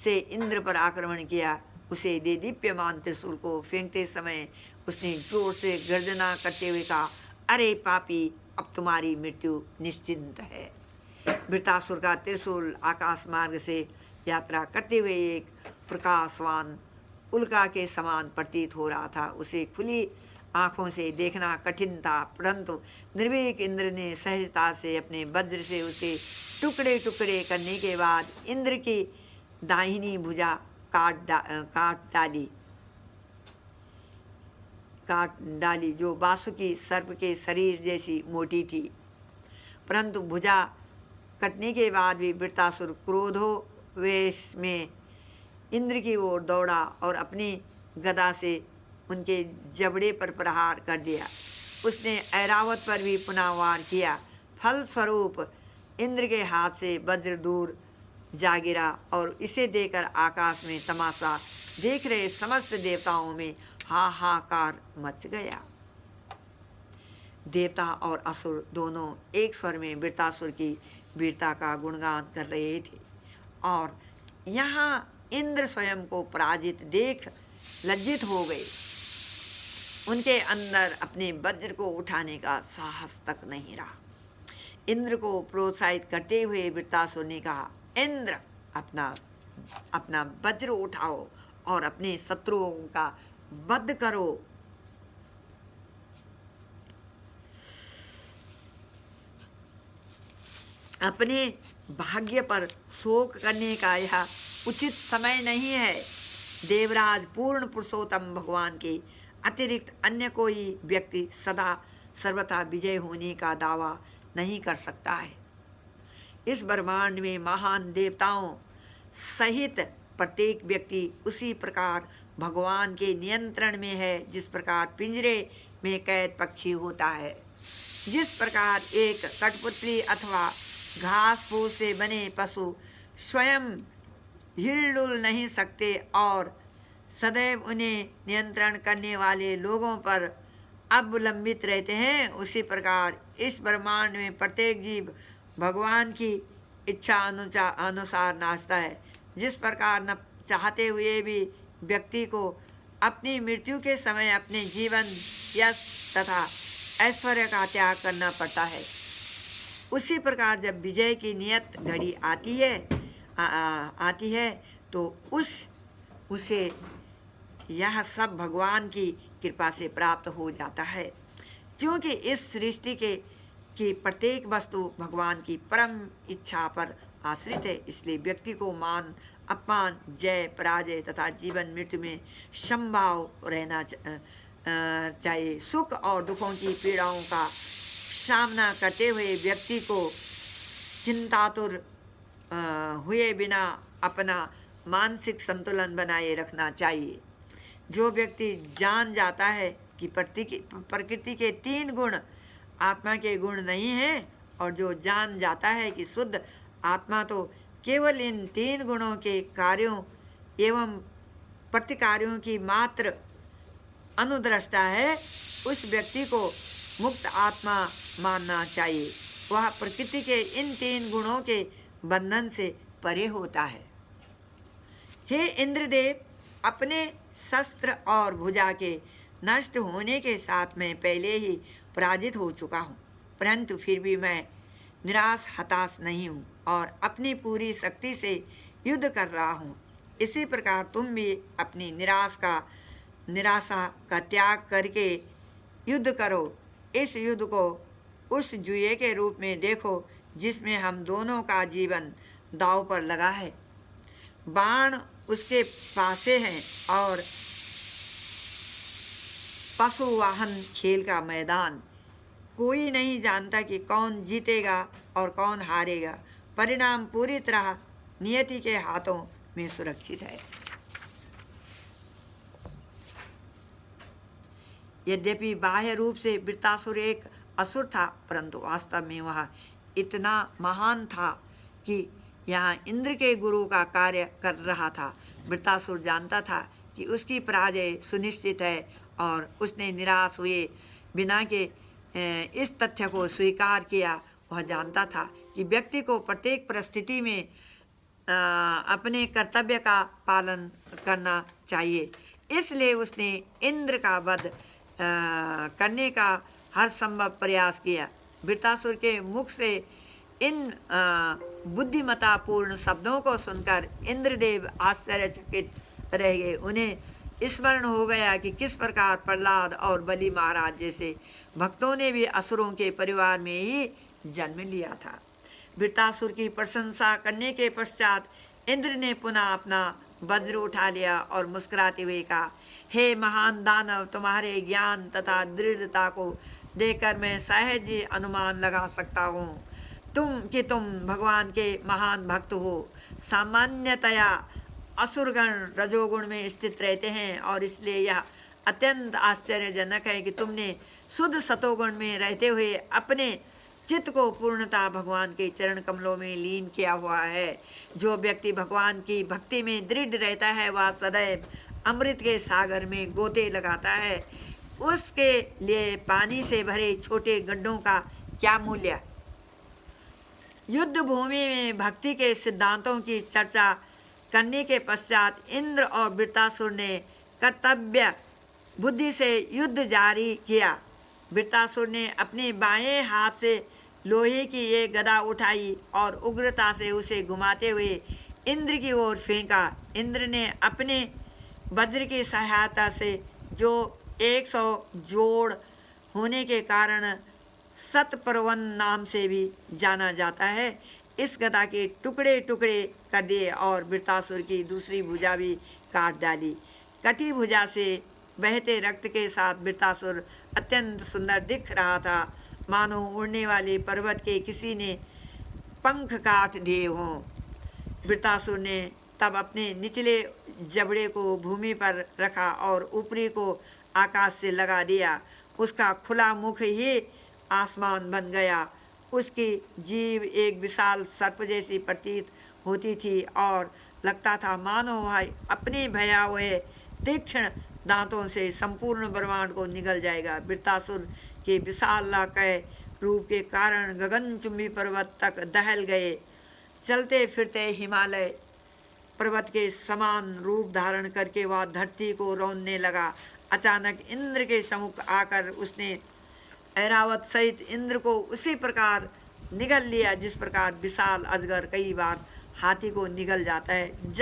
से इंद्र पर आक्रमण किया। उसे देदीप्यमान त्रिशूल को फेंकते समय उसने जोर से गर्जना करते हुए कहा, अरे पापी, अब तुम्हारी मृत्यु निश्चिंत है। वृत्तासुर का त्रिशूल आकाश मार्ग से यात्रा करते हुए एक प्रकाशवान उल्का के समान प्रतीत हो रहा था। उसे खुली आँखों से देखना कठिन था, परंतु निर्भीक इंद्र ने सहजता से अपने वज्र से उसे टुकड़े टुकड़े करने के बाद इंद्र की दाहिनी भुजा काट डाली, जो वासुकी सर्प के शरीर जैसी मोटी थी। परंतु भुजा कटने के बाद भी वृत्तासुर क्रोधोवेश में इंद्र की ओर दौड़ा और अपनी गदा से उनके जबड़े पर प्रहार कर दिया। उसने ऐरावत पर भी पुनः वार किया। फलस्वरूप इंद्र के हाथ से वज्र दूर जा गिरा और इसे देखकर आकाश में तमाशा देख रहे समस्त देवताओं में हाहाकार मच गया। देवता और असुर दोनों एक स्वर में वृत्तासुर की वीरता का गुणगान कर रहे थे और यहाँ इंद्र स्वयं को पराजित देख लज्जित हो गए। उनके अंदर अपने वज्र को उठाने का साहस तक नहीं रहा। इंद्र को प्रोत्साहित करते हुए वृत्तासुर ने कहा, इंद्र अपना वज्र उठाओ और अपने शत्रुओं का वध करो। अपने भाग्य पर शोक करने का यह उचित समय नहीं है। देवराज पूर्ण पुरुषोत्तम भगवान के अतिरिक्त अन्य कोई व्यक्ति सदा सर्वथा विजय होने का दावा नहीं कर सकता है। इस ब्रह्मांड में महान देवताओं सहित प्रत्येक व्यक्ति उसी प्रकार भगवान के नियंत्रण में है जिस प्रकार पिंजरे में कैद पक्षी होता है। जिस प्रकार एक कठपुतली अथवा घास फूस से बने पशु स्वयं हिलडुल नहीं सकते और सदैव उन्हें नियंत्रण करने वाले लोगों पर अवलंबित रहते हैं, उसी प्रकार इस ब्रह्मांड में प्रत्येक जीव भगवान की इच्छा अनुसार नाचता है। जिस प्रकार न चाहते हुए भी व्यक्ति को अपनी मृत्यु के समय अपने जीवन, यश तथा ऐश्वर्य का त्याग करना पड़ता है, उसी प्रकार जब विजय की नियत घड़ी आती है तो उसे यह सब भगवान की कृपा से प्राप्त हो जाता है। क्योंकि इस सृष्टि की प्रत्येक वस्तु भगवान की परम इच्छा पर आश्रित है, इसलिए व्यक्ति को मान अपमान, जय पराजय तथा जीवन मृत्यु में समभाव रहना चाहिए। सुख और दुखों की पीड़ाओं का सामना करते हुए व्यक्ति को चिंतातुर हुए बिना अपना मानसिक संतुलन बनाए रखना चाहिए। जो व्यक्ति जान जाता है कि प्रकृति के 3 गुण आत्मा के गुण नहीं हैं और जो जान जाता है कि शुद्ध आत्मा तो केवल इन 3 गुणों के कार्यों एवं प्रतिकार्यों की मात्र अनुद्रष्टा है, उस व्यक्ति को मुक्त आत्मा मानना चाहिए। वह प्रकृति के इन 3 गुणों के बंधन से परे होता है। हे इंद्रदेव, अपने शस्त्र और भुजा के नष्ट होने के साथ मैं पहले ही पराजित हो चुका हूँ, परंतु फिर भी मैं निराश हताश नहीं हूँ और अपनी पूरी शक्ति से युद्ध कर रहा हूँ। इसी प्रकार तुम भी अपनी निराशा का त्याग करके युद्ध करो। इस युद्ध को उस जुए के रूप में देखो जिसमें हम दोनों का जीवन दांव पर लगा है। बाण उसके पासे हैं और पशु वाहन खेल का मैदान। कोई नहीं जानता कि कौन जीतेगा और कौन हारेगा। परिणाम पूरी तरह नियति के हाथों में सुरक्षित है। यद्यपि बाह्य रूप से वृत्तासुर एक असुर था, परंतु वास्तव में वह इतना महान था कि यहाँ इंद्र के गुरु का कार्य कर रहा था। वृत्तासुर जानता था कि उसकी पराजय सुनिश्चित है और उसने निराश हुए बिना के इस तथ्य को स्वीकार किया। वह जानता था कि व्यक्ति को प्रत्येक परिस्थिति में अपने कर्तव्य का पालन करना चाहिए। इसलिए उसने इंद्र का वध करने का हर संभव प्रयास किया। वृत्तासुर के मुख से इन बुद्धिमत्तापूर्ण शब्दों को सुनकर इंद्रदेव आश्चर्यचकित रह गए। उन्हें स्मरण हो गया कि किस प्रकार प्रहलाद और बलि महाराज जैसे भक्तों ने भी असुरों के परिवार में ही जन्म लिया था। वृत्तासुर की प्रशंसा करने के पश्चात इंद्र ने पुनः अपना वज्र उठा लिया और मुस्कुराते हुए कहा, हे महान दानव, तुम्हारे ज्ञान तथा दृढ़ता को देखकर मैं सहज ही अनुमान लगा सकता हूँ तुम भगवान के महान भक्त हो। सामान्यतया असुरगण रजोगुण में स्थित रहते हैं और इसलिए यह अत्यंत आश्चर्यजनक है कि तुमने शुद्ध सतोगुण में रहते हुए अपने चित्त को पूर्णतः भगवान के चरण कमलों में लीन किया हुआ है। जो व्यक्ति भगवान की भक्ति में दृढ़ रहता है वह सदैव अमृत के सागर में गोते लगाता है, उसके लिए पानी से भरे छोटे गड्ढों का क्या मूल्य। युद्ध भूमि में भक्ति के सिद्धांतों की चर्चा करने के पश्चात इंद्र और वृत्तासुर ने कर्तव्य बुद्धि से युद्ध जारी किया। वृत्तासुर ने अपने बाएं हाथ से लोहे की एक गदा उठाई और उग्रता से उसे घुमाते हुए इंद्र की ओर फेंका। इंद्र ने अपने वज्र की सहायता से, जो 100 जोड़ होने के कारण सतपर्वन नाम से भी जाना जाता है, इस गदा के टुकड़े टुकड़े कर दिए और वृत्तासुर की दूसरी भुजा भी काट डाली। कटी भुजा से बहते रक्त के साथ वृत्तासुर अत्यंत सुंदर दिख रहा था, मानो उड़ने वाले पर्वत के किसी ने पंख काट दिए हों। वृत्तासुर ने तब अपने निचले जबड़े को भूमि पर रखा और ऊपरी को आकाश से लगा दिया। उसका खुला मुख ही आसमान बन गया। उसकी जीभ एक विशाल सर्प जैसी प्रतीत होती थी और लगता था मानो वह अपने भयावह तीक्ष्ण दांतों से संपूर्ण ब्रह्मांड को निगल जाएगा। वृत्तासुर के विशालकाय रूप के कारण गगनचुंबी पर्वत तक दहल गए। चलते फिरते हिमालय पर्वत के समान रूप धारण करके वह धरती को रौंदने लगा। अचानक इंद्र के सम्मुख आकर उसने ऐरावत सहित इंद्र को उसी प्रकार निगल लिया जिस प्रकार विशाल अजगर कई बार हाथी को निगल जाता है।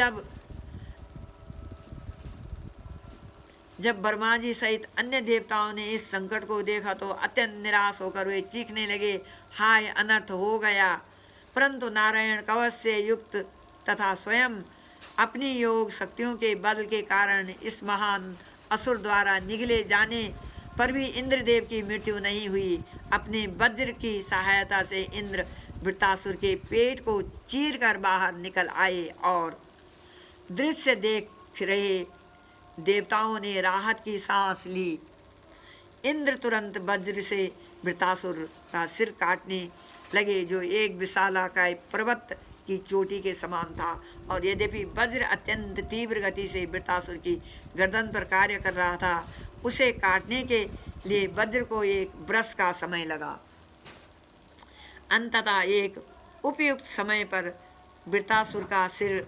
जब ब्रह्मा जी सहित अन्य देवताओं ने इस संकट को देखा तो अत्यंत निराश होकर वे चीखने लगे, हाय अनर्थ हो गया। परंतु नारायण कवच से युक्त तथा स्वयं अपनी योग शक्तियों के बल के कारण इस महान असुर द्वारा निगले जाने पर भी इंद्रदेव की मृत्यु नहीं हुई। अपने वज्र की सहायता से इंद्र वृत्तासुर के पेट को चीर कर बाहर निकल आए और दृश्य देख रहे देवताओं ने राहत की सांस ली। इंद्र तुरंत वज्र से वृत्तासुर का सिर काटने लगे, जो एक विशालाकाय पर्वत की चोटी के समान था, और यद्यपि वज्र अत्यंत तीव्र गति से वृत्तासुर की गर्दन पर कार्य कर रहा था, उसे काटने के लिए वज्र को एक वर्ष का समय लगा। अंततः एक उपयुक्त समय पर वृत्तासुर का सिर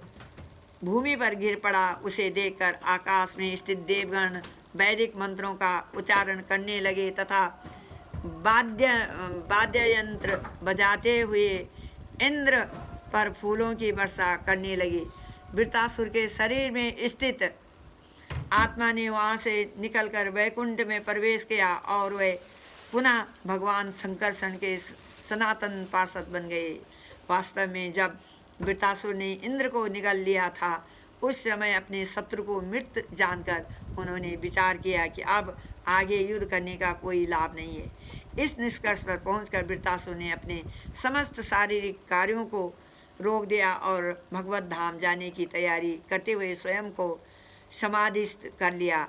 भूमि पर गिर पड़ा। उसे देखकर आकाश में स्थित देवगण वैदिक मंत्रों का उच्चारण करने लगे तथा वाद्य यंत्र बजाते हुए इंद्र पर फूलों की वर्षा करने लगे। वृत्तासुर के शरीर में स्थित आत्मा ने वहाँ से निकलकर वैकुंठ में प्रवेश किया और वे पुनः भगवान संकर्षण के सनातन पार्षद बन गए। वास्तव में जब वृत्तासुर ने इंद्र को निगल लिया था, उस समय अपने शत्रु को मृत जानकर उन्होंने विचार किया कि अब आगे युद्ध करने का कोई लाभ नहीं है। इस निष्कर्ष पर पहुंचकर वृत्तासुर ने अपने समस्त शारीरिक कार्यों को रोक दिया और भगवत धाम जाने की तैयारी करते हुए स्वयं को समाधिस्थ कर लिया।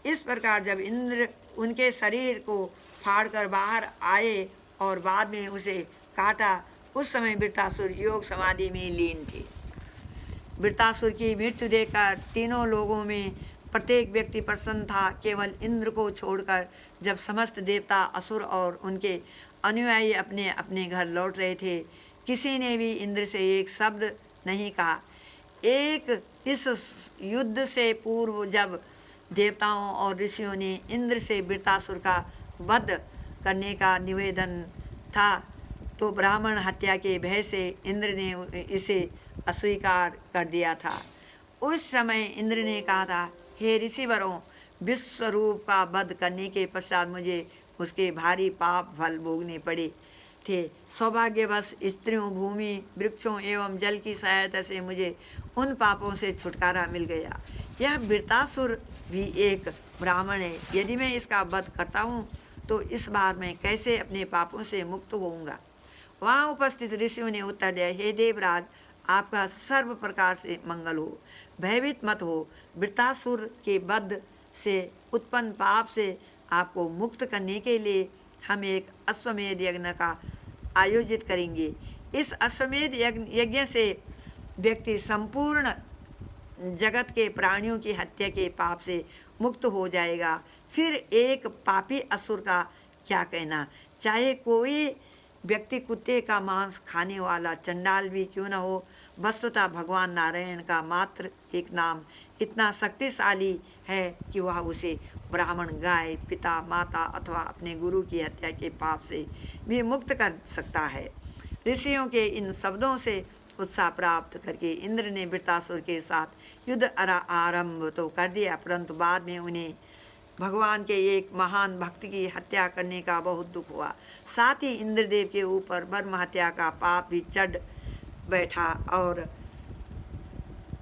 इस प्रकार जब इंद्र उनके शरीर को फाड़कर बाहर आए और बाद में उसे काटा, उस समय वृत्तासुर योग समाधि में लीन थे। वृत्तासुर की मृत्यु देखकर तीनों लोगों में प्रत्येक व्यक्ति प्रसन्न था, केवल इंद्र को छोड़कर। जब समस्त देवता, असुर और उनके अनुयायी अपने अपने घर लौट रहे थे, किसी ने भी इंद्र से एक शब्द नहीं कहा। इस युद्ध से पूर्व जब देवताओं और ऋषियों ने इंद्र से वृत्तासुर का वध करने का निवेदन था, तो ब्राह्मण हत्या के भय से इंद्र ने इसे अस्वीकार कर दिया था। उस समय इंद्र ने कहा था, हे ऋषिवरों, विश्वरूप का वध करने के पश्चात मुझे उसके भारी पाप फल भोगने पड़े थे। सौभाग्यवश स्त्रियों, भूमि, वृक्षों एवं जल की सहायता से मुझे उन पापों से छुटकारा मिल गया। यह वृत्तासुर भी एक ब्राह्मण है। यदि मैं इसका वध करता हूँ तो इस बार मैं कैसे अपने पापों से मुक्त होऊंगा। वहाँ उपस्थित ऋषियों ने उत्तर दिया, हे देवराज, आपका सर्व प्रकार से मंगल हो, भयभीत मत हो। वृत्तासुर के वध से उत्पन्न पाप से आपको मुक्त करने के लिए हम एक अश्वमेध यज्ञ का आयोजित करेंगे। इस अश्वमेध यज्ञ से व्यक्ति संपूर्ण जगत के प्राणियों की हत्या के पाप से मुक्त हो जाएगा। फिर एक पापी असुर का क्या कहना, चाहे कोई व्यक्ति कुत्ते का मांस खाने वाला चंडाल भी क्यों न हो। वस्तुतः भगवान नारायण का मात्र एक नाम इतना शक्तिशाली है कि वह उसे ब्राह्मण, गाय, पिता, माता अथवा अपने गुरु की हत्या के पाप से भी मुक्त कर सकता है। ऋषियों के इन शब्दों से उत्साह प्राप्त करके इंद्र ने वृत्रासुर के साथ युद्ध आरंभ तो कर दिया, परंतु बाद में उन्हें भगवान के एक महान भक्त की हत्या करने का बहुत दुख हुआ। साथ ही इंद्रदेव के ऊपर ब्रह्म हत्या का पाप भी चढ़ बैठा और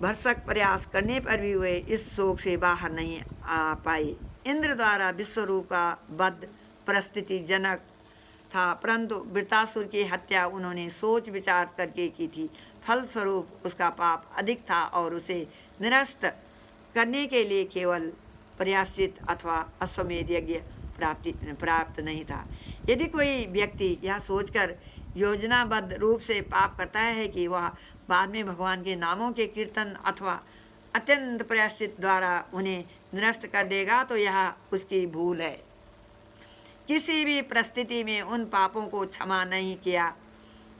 भरसक प्रयास करने पर भी वे इस शोक से बाहर नहीं आ पाए। इंद्र द्वारा विश्वरूप का वध परिस्थितिजनक था, परंतु वृत्रासुर की हत्या उन्होंने सोच विचार करके की थी। फलस्वरूप उसका पाप अधिक था और उसे निरस्त करने के लिए केवल प्रायश्चित अथवा अश्वमेध यज्ञ प्राप्त नहीं था। यदि कोई व्यक्ति यह सोचकर योजनाबद्ध रूप से पाप करता है कि वह बाद में भगवान के नामों के कीर्तन अथवा अत्यंत प्रायश्चित द्वारा उन्हें निरस्त कर देगा, तो यह उसकी भूल है। किसी भी परिस्थिति में उन पापों को क्षमा नहीं किया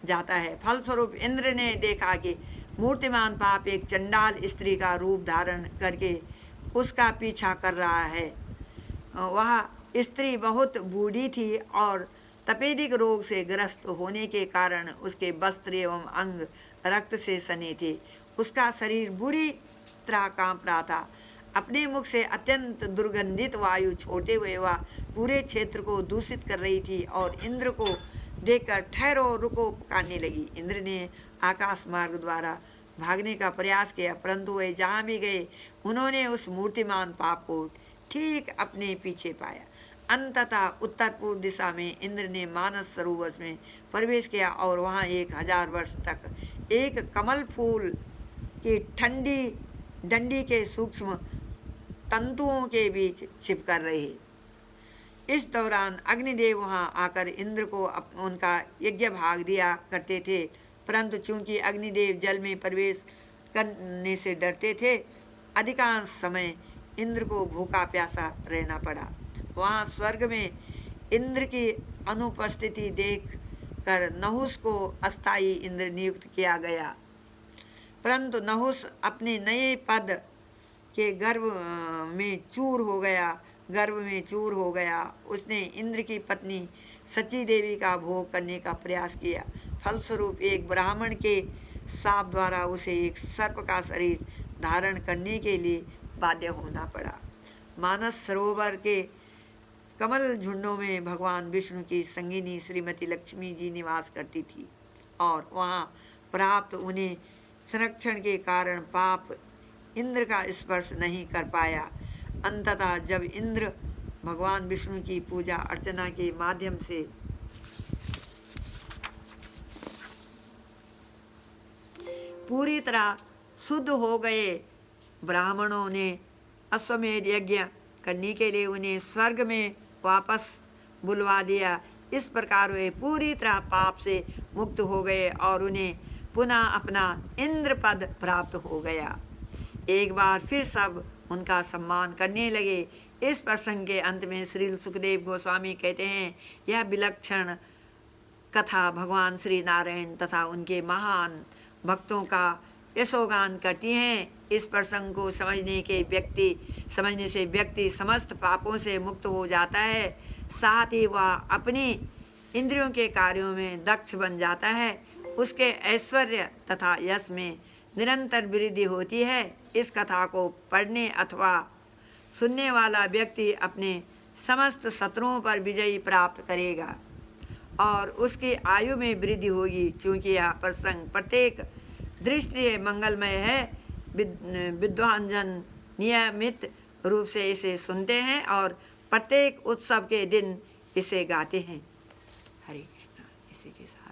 जाता है। फलस्वरूप इंद्र ने देखा कि मूर्तिमान पाप एक चंडाल स्त्री का रूप धारण करके उसका पीछा कर रहा है। वह स्त्री बहुत बूढ़ी थी और तपेदिक रोग से ग्रस्त होने के कारण उसके वस्त्र एवं अंग रक्त से सने थे। उसका शरीर बुरी तरह कांप रहा था। अपने मुख से अत्यंत दुर्गंधित वायु छोड़ते हुए वह पूरे क्षेत्र को दूषित कर रही थी और इंद्र को देखकर ठहरो, रुको पुकारने लगी। इंद्र ने आकाश मार्ग द्वारा भागने का प्रयास किया, परंतु वे जहाँ भी गए उन्होंने उस मूर्तिमान पाप को ठीक अपने पीछे पाया। अंततः उत्तर पूर्व दिशा में इंद्र ने मानस सरोवर में प्रवेश किया और वहाँ 1000 वर्ष तक एक कमल फूल की ठंडी डंडी के सूक्ष्म तंतुओं के बीच छिपकर रहे। इस दौरान अग्निदेव वहाँ आकर इंद्र को उनका यज्ञ भाग दिया करते थे, परंतु चूंकि अग्निदेव जल में प्रवेश करने से डरते थे, अधिकांश समय इंद्र को भूखा प्यासा रहना पड़ा। वहाँ स्वर्ग में इंद्र की अनुपस्थिति देख कर नहुस को अस्थायी इंद्र नियुक्त किया गया, परंतु नहुस अपने नए पद के गर्व में चूर हो गया। उसने इंद्र की पत्नी सची देवी का भोग करने का प्रयास किया। फलस्वरूप एक ब्राह्मण के शाप द्वारा उसे एक सर्प का शरीर धारण करने के लिए बाध्य होना पड़ा। मानस सरोवर के कमल झुंडों में भगवान विष्णु की संगिनी श्रीमती लक्ष्मी जी निवास करती थी और वहाँ प्राप्त उन्हें संरक्षण के कारण पाप इंद्र का स्पर्श नहीं कर पाया। अंततः जब इंद्र भगवान विष्णु की पूजा अर्चना के माध्यम से पूरी तरह शुद्ध हो गए, ब्राह्मणों ने अश्वमेध यज्ञ करने के लिए उन्हें स्वर्ग में वापस बुलवा दिया। इस प्रकार वे पूरी तरह पाप से मुक्त हो गए और उन्हें पुनः अपना इंद्र पद प्राप्त हो गया। एक बार फिर सब उनका सम्मान करने लगे। इस प्रसंग के अंत में श्री सुखदेव गोस्वामी कहते हैं, यह विलक्षण कथा भगवान श्री नारायण तथा उनके महान भक्तों का यशोगान करती हैं। इस प्रसंग को समझने से व्यक्ति समस्त पापों से मुक्त हो जाता है, साथ ही वह अपनी इंद्रियों के कार्यों में दक्ष बन जाता है। उसके ऐश्वर्य तथा यश में निरंतर वृद्धि होती है। इस कथा को पढ़ने अथवा सुनने वाला व्यक्ति अपने समस्त शत्रुओं पर विजय प्राप्त करेगा और उसकी आयु में वृद्धि होगी। चूँकि यह प्रसंग प्रत्येक दृष्टि मंगलमय है, विद्वान जन नियमित रूप से इसे सुनते हैं और प्रत्येक उत्सव के दिन इसे गाते हैं। हरे कृष्णा। इसी के साथ